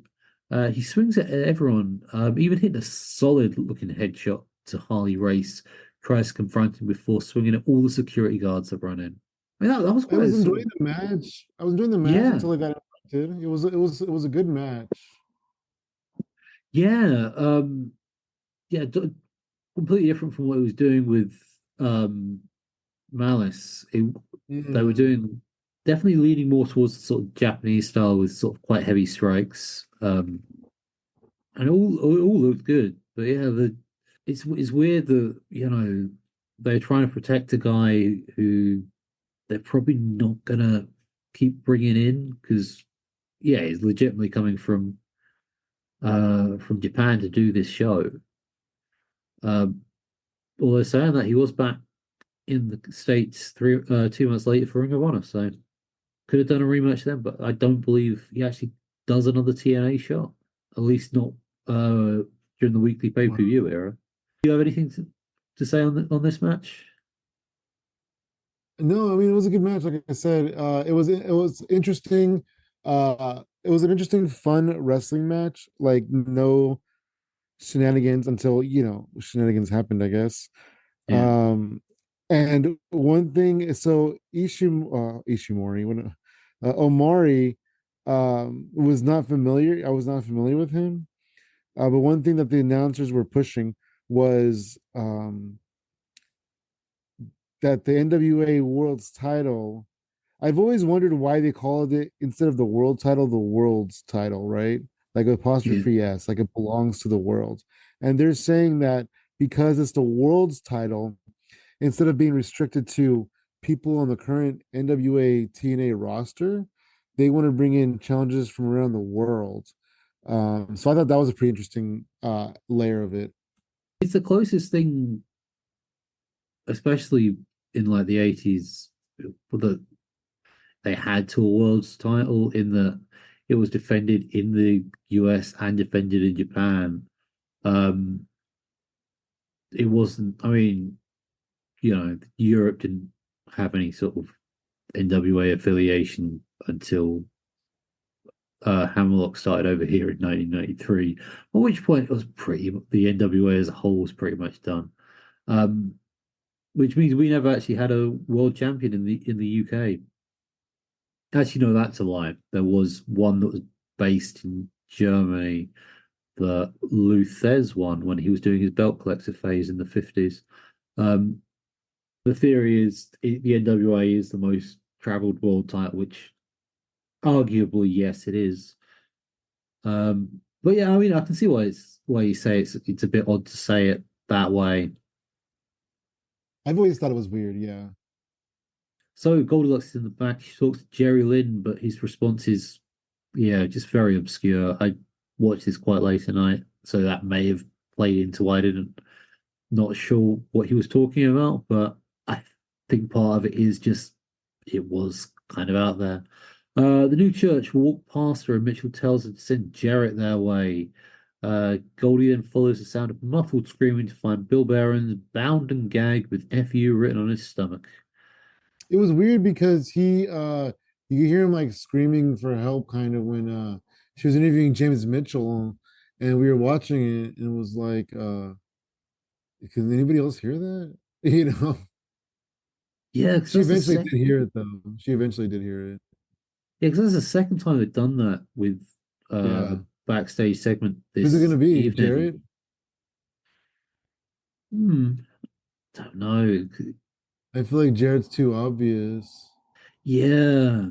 He swings at everyone, even hitting a solid looking headshot to Harley Race. Tries to confront him before swinging at all the security guards that run in. I mean, that was I quite was a sort enjoying of, the match. I was enjoying the match yeah, until it got interrupted. It was a good match. yeah, yeah, completely different from what he was doing with Malice. They were Yeah. doing definitely leaning more towards the sort of Japanese style with sort of quite heavy strikes. And all looked good. But yeah, it's weird that they're trying to protect a guy who they're probably not gonna keep bringing in because yeah, he's legitimately coming from Japan to do this show. Um, although saying that he was back in the States 2 months later for Ring of Honor, so could have done a rematch then. But I don't believe he actually does another TNA show, at least not during the weekly pay per view era. Do you have anything to say on this match? No, I mean it was a good match. Like I said, it was interesting. It was an interesting, fun wrestling match. Like no shenanigans until shenanigans happened, I guess. Yeah, And one thing, so Ishimori, when Omari was not familiar. I was not familiar with him. But one thing that the announcers were pushing was that the NWA World's title. I've always wondered why they called it, instead of the world title, the world's title, right? Like yeah. apostrophe S, like it belongs to the world. And they're saying that because it's the world's title, instead of being restricted to people on the current NWA TNA roster, they want to bring in challenges from around the world. So I thought that was a pretty interesting layer of it. It's the closest thing, especially in like the 80s, that they had to a world's title in that it was defended in the US and defended in Japan. Um, it wasn't, I mean, Europe didn't have any sort of NWA affiliation until Hammerlock started over here in 1993, at which point it was the NWA as a whole was pretty much done. Um, which means we never actually had a world champion in the UK. Actually, no, that's a lie. There was one that was based in Germany that Luthez won when he was doing his belt collector phase in the 50s. Um, the theory is the NWA is the most traveled world title, which arguably, yes, it is. But yeah, I mean, I can see why you say it's a bit odd to say it that way. I've always thought it was weird, yeah. So Goldilocks is in the back. She talks to Jerry Lynn, but his response is, yeah, just very obscure. I watched this quite late tonight, so that may have played into why I didn't not sure what he was talking about, but I think part of it is just it was kind of out there. The new church walk past her and Mitchell tells her to send Jarrett their way. Goldie then follows the sound of muffled screaming to find Bill Barron's bound and gagged with FU written on his stomach. It was weird because you could hear him like screaming for help kind of when she was interviewing James Mitchell, and we were watching it, and it was like can anybody else hear that? You know, Yeah, because she that's the eventually did second. hear it though. She eventually did hear it. Yeah, because that's the second time they've done that with Yeah. a backstage segment Who's it this gonna be? evening. Jarrett? Hmm, don't know. I feel like Jarrett's too obvious. Yeah,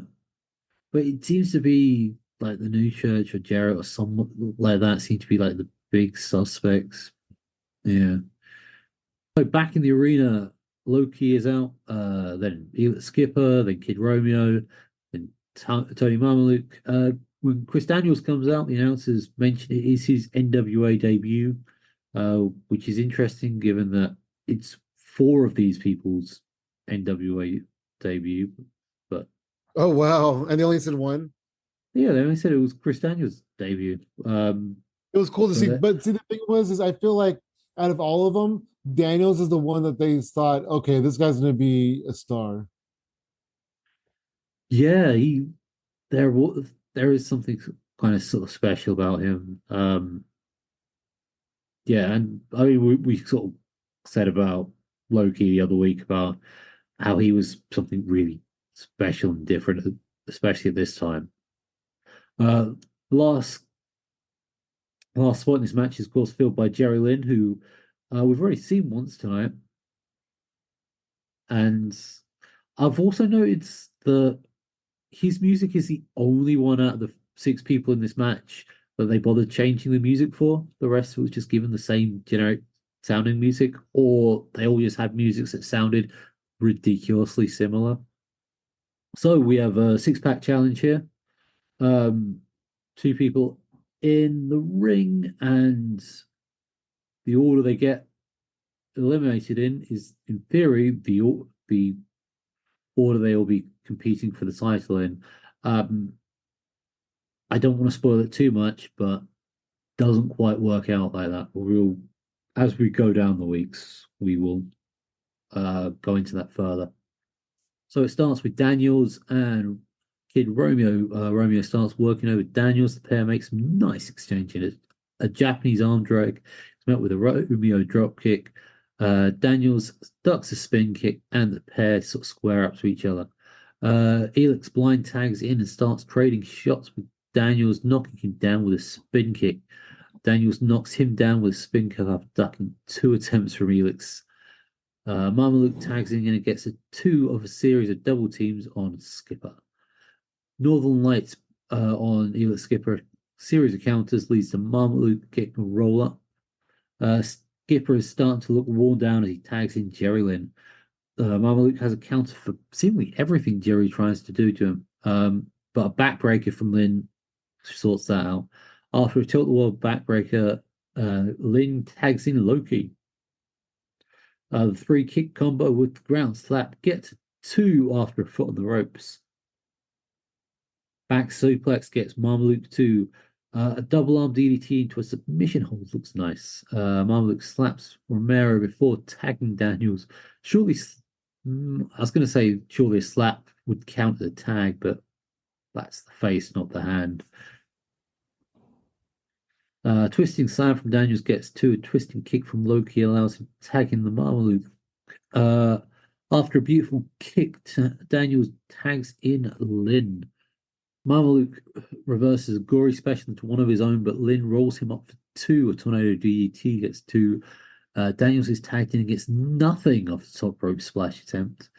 but it seems to be like the new church or Jarrett or someone like that seem to be like the big suspects. Yeah. So back in the arena, Loki is out. Then Skipper, then Kid Romeo, then Tony Marmaluke. When Chris Daniels comes out, the announcers mention it is his NWA debut, which is interesting given that it's four of these people's NWA debut. But Oh wow. And they only said one. yeah, they only said it was Chris Daniels' debut. It was cool to So see. that But see, the thing was, is I feel like out of all of them, Daniels is the one that they thought, okay, this guy's gonna be a star. yeah, there is something. kind of sort of special about him. Yeah, and I mean we sort of said about Loki the other week about how he was something really special and different, especially at this time. Uh, last spot in this match is, of course, filled by Jerry Lynn, who we've already seen once tonight. And I've also noticed that his music is the only one out of the 6 people in this match that they bothered changing the music for. The rest was just given the same generic sounding music, or they all just had music that sounded ridiculously similar. So we have a 6-pack challenge here. 2 people in the ring, and the order they get eliminated in is, in theory, the order they will be competing for the title in. I don't want to spoil it too much, but doesn't quite work out like that. We'll, as we go down the weeks, we will go into that further. So it starts with Daniels and Kid Romeo. Romeo starts working over Daniels. The pair makes some nice exchange in it. A Japanese arm drag. It's met with a Romeo drop kick. Daniels ducks a spin kick, and the pair sort of square up to each other. Elix blind tags in and starts trading shots with Daniels, knocking him down with a spin kick. Daniels knocks him down with a spin kick after ducking 2 attempts from Elix. Marmaluke tags in and gets 2 of a series of double teams on Skipper. Northern Lights on Elix Skipper. Series of counters leads to Marmaluke getting a roll up. Skipper is starting to look worn down as he tags in Jerry Lynn. Marmaluke has a counter for seemingly everything Jerry tries to do to him, but a backbreaker from Lynn sorts that out. After a tilt-the-world backbreaker, Lynn tags in Loki. The 3-kick combo with the ground slap gets 2 after a foot on the ropes. Back suplex gets Marmaluke 2. A double arm DDT into a submission hold looks nice. Marmaluke slaps Romero before tagging Daniels. Surely, I was going to say surely a slap would count as a tag, but that's the face, not the hand. Twisting slam from Daniels gets 2. A twisting kick from Loki allows him to tag in the Marmaluke. After a beautiful kick, Daniels tags in Lynn. Marmaluke reverses a gory special into one of his own, but Lynn rolls him up for 2. A tornado DDT gets 2. Daniels is tagged in and gets nothing off the top rope splash attempt.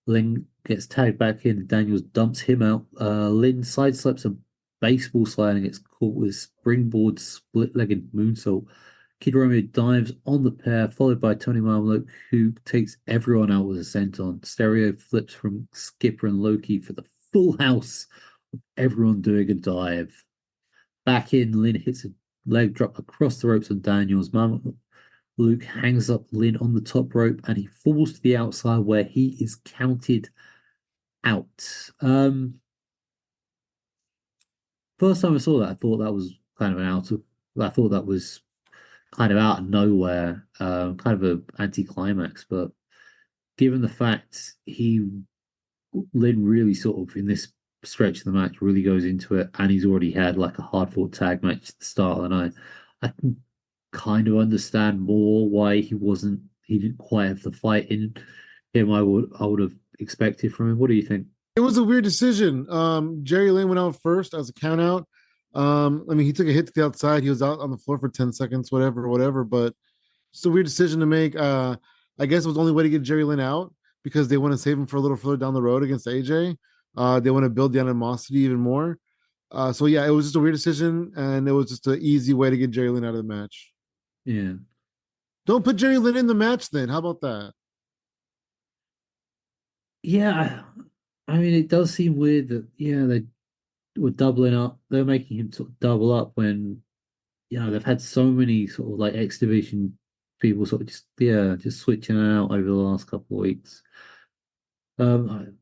Lynn gets tagged back in and Daniels dumps him out. Lynn sidesteps a baseball slide and gets caught with a springboard split-legged moonsault. Kid Romeo dives on the pair, followed by Tony Marmaluke, who takes everyone out with a senton. Stereo flips from Skipper and Loki for the full house. Everyone doing a dive. Back in, Lynn hits a leg drop across the ropes on Daniels. Luke hangs up Lynn on the top rope and he falls to the outside where he is counted out. First time I saw that, I thought that was kind of I thought that was kind of out of nowhere, kind of an anticlimax. But given the fact Lynn really sort of in this stretch of the match really goes into it, and he's already had like a hard fought tag match at the start of the night, I can kind of understand more why he didn't quite have the fight in him I would have expected from him. What do you think? It was a weird decision. Jerry Lynn went out first as a count out. I mean, he took a hit to the outside. He was out on the floor for 10 seconds, whatever. But it's a weird decision to make. I guess it was the only way to get Jerry Lynn out because they want to save him for a little further down the road against AJ. They want to build the animosity even more. So yeah, it was just a weird decision, and it was just an easy way to get Jerry Lynn out of the match. Yeah. Don't put Jerry Lynn in the match then. How about that? Yeah, I mean, it does seem weird that, they were doubling up. They're making him sort of double up when, they've had so many sort of like X Division people sort of just switching out over the last couple of weeks. And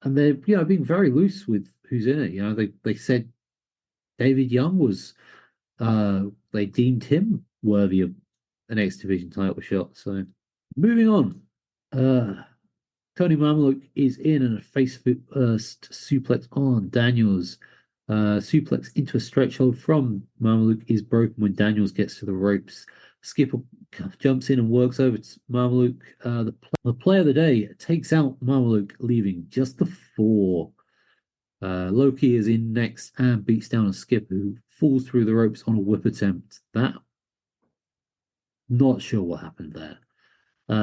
they're, being very loose with who's in it. They said David Young was, they deemed him worthy of an X Division title shot. So moving on. Tony Marmaluke is in and a face suplex on Daniels. Suplex into a stretch hold from Marmaluke is broken when Daniels gets to the ropes. Skipper jumps in and works over to Marmaluke. The play of the day takes out Marmaluke, leaving just the 4. Loki is in next and beats down a Skipper who falls through the ropes on a whip attempt. Not sure what happened there.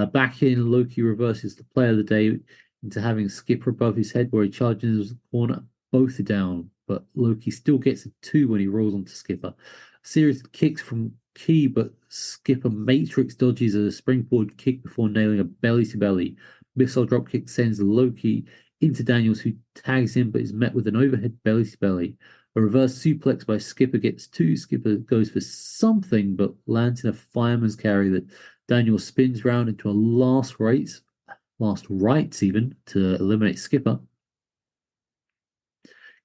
Back in, Loki reverses the play of the day into having Skipper above his head where he charges into the corner. Both are down, but Loki still gets a 2 when he rolls onto Skipper. A series of kicks from Key, but Skipper Matrix dodges a springboard kick before nailing a belly-to-belly. Missile dropkick sends Loki into Daniels, who tags him, but is met with an overhead belly-to-belly. A reverse suplex by Skipper gets 2. Skipper goes for something, but lands in a fireman's carry that Daniels spins round into a last rights even, to eliminate Skipper.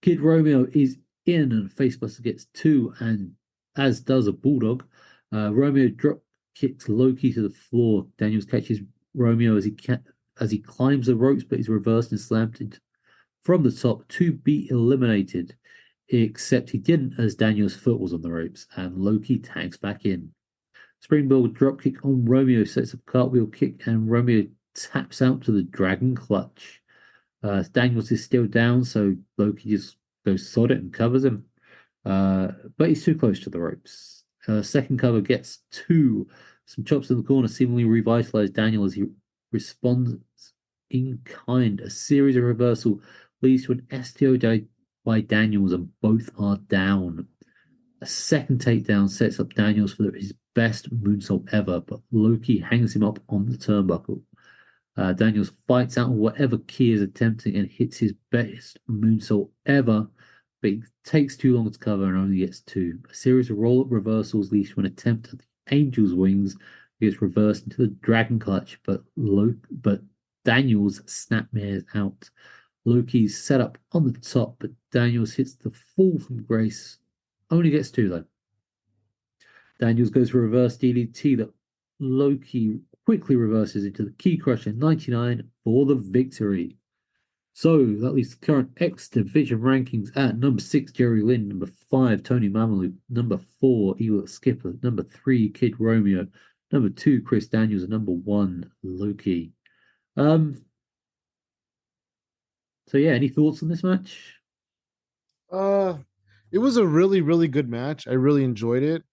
Kid Romeo is in and Facebuster gets 2, and as does a Bulldog. Romeo drop kicks Loki to the floor. Daniels catches Romeo as he climbs the ropes, but is reversed and slammed from the top to be eliminated. Except he didn't, as Daniel's foot was on the ropes, and Loki tags back in. Springboard dropkick on Romeo sets up a cartwheel kick, and Romeo taps out to the Dragon Clutch. Daniels is still down, so Loki just goes sod it and covers him. But he's too close to the ropes. Second cover gets 2. Some chops in the corner seemingly revitalize Daniel as he responds in kind. A series of reversal leads to an STO by Daniels, and both are down. A second takedown sets up Daniels for his best moonsault ever, but Loki hangs him up on the turnbuckle. Daniels fights out whatever Key is attempting and hits his best moonsault ever, but it takes too long to cover and only gets 2. A series of roll-up reversals leads to an attempt at the Angel's Wings. It gets reversed into the Dragon Clutch, but Daniels snapmares out. Loki's set up on the top, but Daniels hits the fall from Grace. Only gets 2, though. Daniels goes for reverse DDT that Loki quickly reverses into the K-Krush in 99 for the victory. So that leaves the current X Division rankings at number 6, Jerry Lynn, number 5, Tony Mamalu, number 4, Elliot Skipper, number 3, Kid Romeo, number 2, Chris Daniels, and number 1, Loki. So yeah, any thoughts on this match? It was a really, really good match. I really enjoyed it.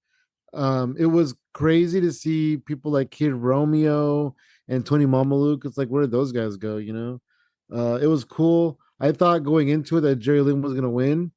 It was crazy to see people like Kid Romeo and Tony Mamaluke. It's like, where did those guys go? It was cool. I thought going into it that Jerry Lynn was gonna win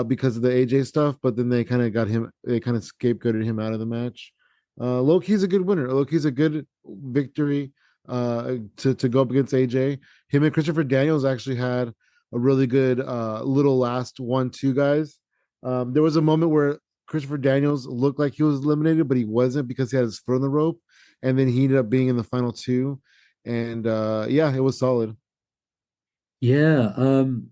because of the AJ stuff, but then they kind of scapegoated him out of the match. Loki's a good winner. Loki's a good victory to go up against AJ. Him and Christopher Daniels actually had a really good little last 1-2 guys. There was a moment where Christopher Daniels looked like he was eliminated, but he wasn't because he had his foot on the rope, and then he ended up being in the final 2. And yeah, it was solid. Yeah. At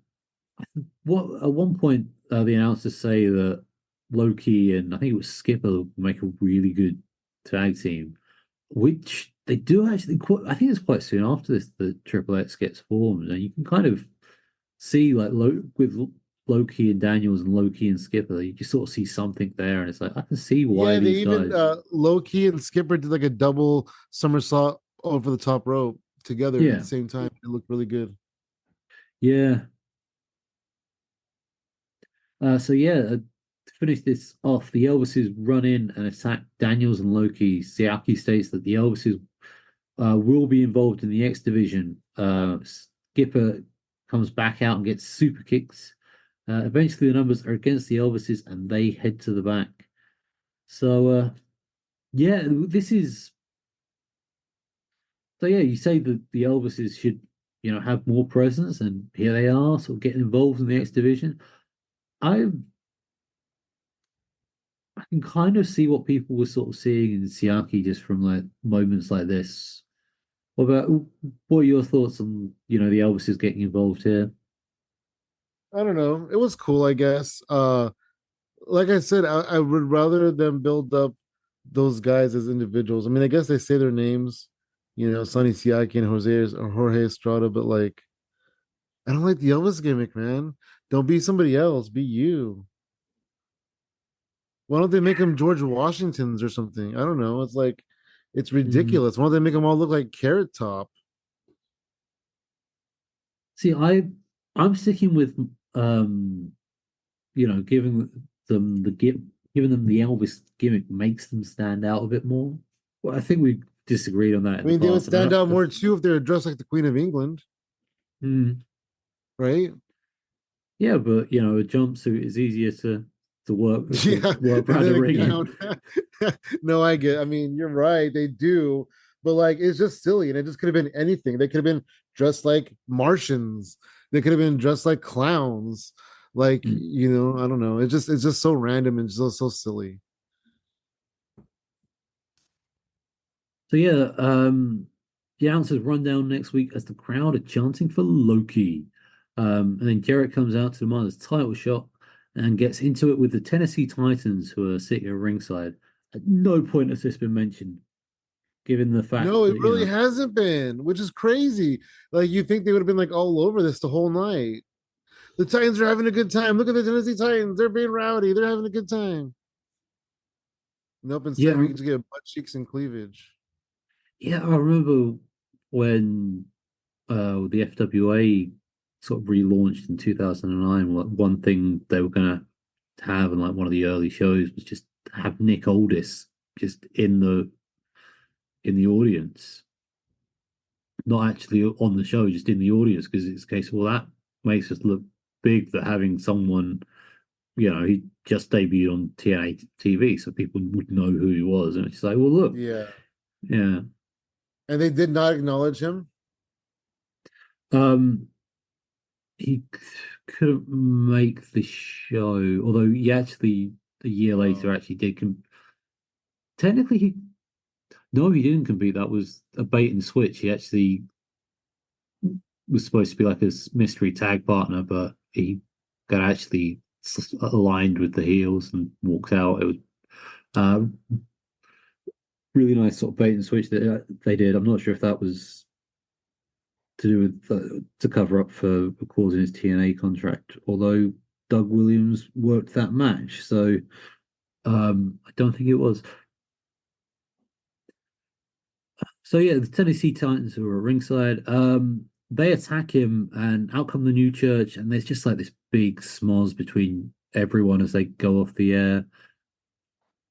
one point the announcers say that Loki and I think it was Skipper make a really good tag team, which they do actually. I think it's quite soon after this the Triple X gets formed, and you can kind of see like with Loki and Daniels and Loki and Skipper, you just sort of see something there, and it's like I can see why. Yeah, these guys... Loki and Skipper did like a double somersault over the top rope together at the same time. It looked really good. Yeah. To finish this off, the Elvises run in and attack Daniels and Loki. Siaki states that the Elvises will be involved in the X Division. Skipper comes back out and gets super kicks. Eventually, the numbers are against the Elvises and they head to the back. So, this is. So, you say that the Elvises should, have more presence, and here they are, sort of getting involved in the X Division. I can kind of see what people were sort of seeing in Siaki just from like moments like this. What are your thoughts on the Elvises getting involved here? I don't know. It was cool, I guess. Like I said, I would rather them build up those guys as individuals. I mean, I guess they say their names, Sonny Siaki and Jorge Estrada, but like I don't like the Elvis gimmick, man. Don't be somebody else. Be you. Why don't they make them George Washingtons or something? I don't know. It's like, it's Mm. ridiculous. Why don't they make them all look like Carrot Top? See, I'm sticking with giving them giving them the Elvis gimmick makes them stand out a bit more. Well, I think we disagreed on that I in the mean, they would past. stand out more too if they were dressed like the Queen of England, Mm, right? yeah, but a jumpsuit is easier to Yeah, work and around then the a ring gown. in. No, I get. I mean, you're right. They do, but like, it's just silly, and it just could have been anything. They could have been dressed like Martians. They could have been dressed like clowns. Like, Mm. I don't know. It's just so random and so silly. So yeah, the announcers run down next week as the crowd are chanting for Loki. And then Jarrett comes out to demand his title shot and gets into it with the Tennessee Titans, who are sitting at ringside. At no point has this been mentioned, given the fact No, it that, really hasn't been, which is crazy. Like, you think they would have been like all over this the whole night. The Titans are having a good time. Look at the Tennessee Titans. They're being rowdy. They're having a good time. Nope. Instead, yeah, we get to get butt cheeks and cleavage. yeah, I remember when the FWA sort of relaunched in 2009. Like one thing they were gonna have in like one of the early shows was just have Nick Aldis just in the audience, not actually on the show, just in the audience, because it's a case of, well, that makes us look big that having someone, he just debuted on TNA TV, so people would know who he was, and it's like, well, look, Yeah. yeah. And they did not acknowledge him. Um, he couldn't make the show, although he actually a year later Oh. actually did. Technically, no, he didn't compete. That was a bait and switch. He actually was supposed to be like his mystery tag partner, but he got actually aligned with the heels and walked out. It was uh, really nice sort of bait and switch that they did. I'm not sure if that was to do with to cover up for causing his TNA contract, although Doug Williams worked that match, so I don't think it was. So yeah, the Tennessee Titans who are at ringside, they attack him, and out come the New Church, and there's just like this big smoz between everyone as they go off the air.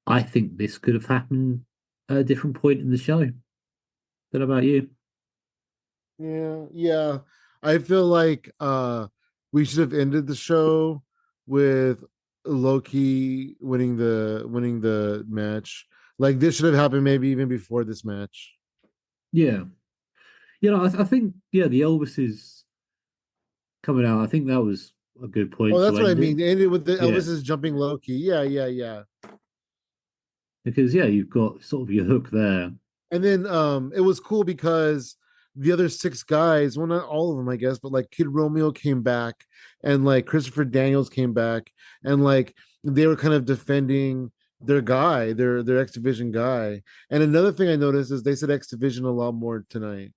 I think this could have happened at a different point in the show. What about you? Yeah, yeah. I feel like we should have ended the show with Loki winning the match. Like, this should have happened maybe even before this match. Yeah, I think the Elvis is coming out. I think that was a good Oh, point to that's what I end it. mean. They ended with the Yeah, Elvis is jumping Loki. Yeah, yeah, yeah. because you've got sort of your hook there. And then it was cool because the other six guys, well, not all of them, I guess, but like Kid Romeo came back and like Christopher Daniels came back and like they were kind of defending their guy, their X Division guy. And another thing I noticed is they said X Division a lot more tonight.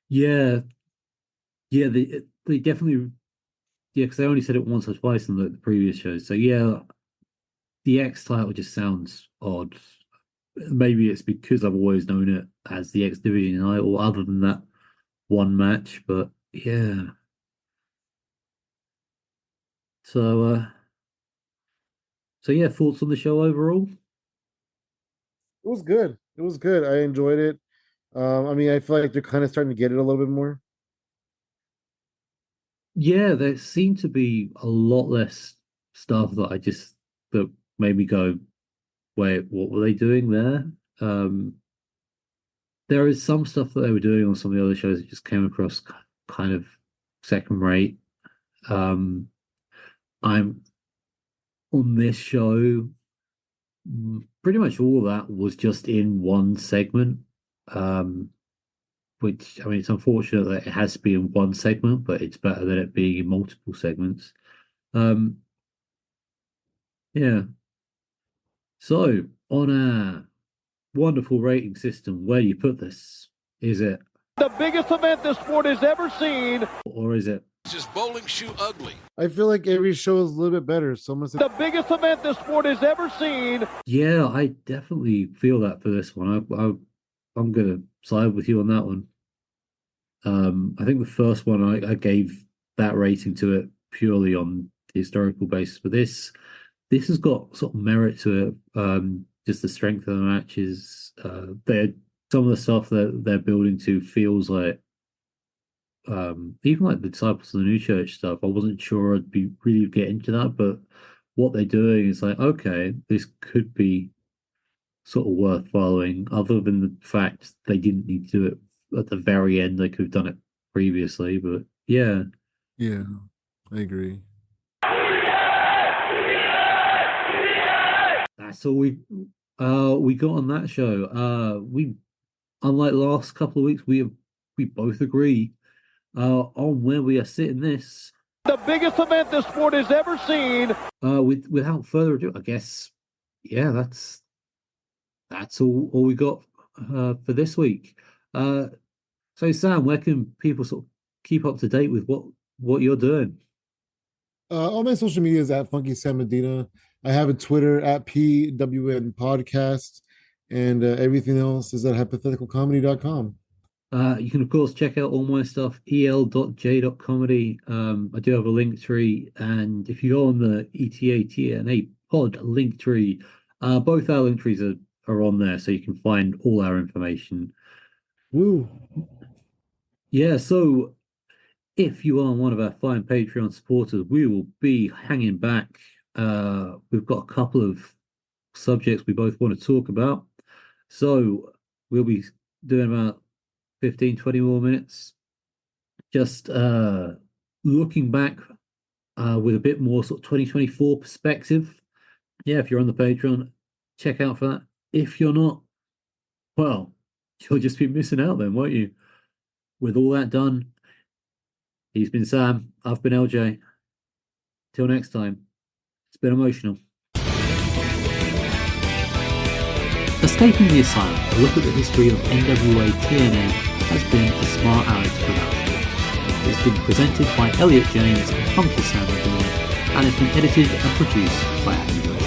Yeah, yeah, they definitely because they only said it once or twice in the previous shows. So yeah, the X title just sounds odd. Maybe it's because I've always known it as the X Division title, other than that one match. But yeah, so yeah, thoughts on the show overall? It was good. It was good. I enjoyed it. I mean, I feel like they're kind of starting to get it a little bit more. Yeah, there seemed to be a lot less stuff that made me go, wait, what were they doing there? Um, there is some stuff that they were doing on some of the other shows that just came across kind of second rate. Um, I'm on this show, pretty much all of that was just in one segment. Um, which I mean, it's unfortunate that it has to be in one segment, but it's better than it being in multiple segments. Um, yeah. So on a wonderful rating system, where do you put this? Is it The biggest event the sport has ever seen. Or is it? It's just bowling shoe ugly. I feel like every show is a little bit better. So I'm gonna say The biggest event the sport has ever seen. Yeah, I definitely feel that for this one. I'm gonna side with you on that one. I think the first one I gave that rating to it purely on the historical basis, but this has got sort of merit to it. Just the strength of the matches. They're some of the stuff that they're building to feels like even like the Disciples of the New Church stuff. I wasn't sure I'd be really get into that, but what they're doing is like, okay, this could be sort of worth following, other than the fact they didn't need to do it at the very end. They could have done it previously, but yeah. yeah, I agree. That's all we got on that show. We, unlike last couple of weeks, we both agree on where we are sitting this. The biggest event the sport has ever seen. Without further ado, I guess, yeah, that's all we got for this week. So Sam, where can people sort of keep up to date with what you're doing? All my social media is at Funky Sam Medina. I have a Twitter at PWN Podcast, and everything else is at hypotheticalcomedy.com. You can, of course, check out all my stuff, el.j.comedy. I do have a Linktree, and if you go on the ETATNA pod Linktree, both our Linktrees are on there, so you can find all our information. Woo! Yeah, so if you are one of our fine Patreon supporters, we will be hanging back. We've got a couple of subjects we both want to talk about, so we'll be doing about 15-20 more minutes, just looking back with a bit more sort of 2024 perspective. Yeah, if you're on the Patreon, check out for that. If you're not, well, you'll just be missing out then, won't you? With all that done, he's been Sam, I've been LJ. Till next time, it's been emotional. Escaping the Asylum, a look at the history of NWA TNA, has been a Smart Alex production. It's been presented by Elliot James and Funky Sam Medina, and it's been edited and produced by Adam Gray.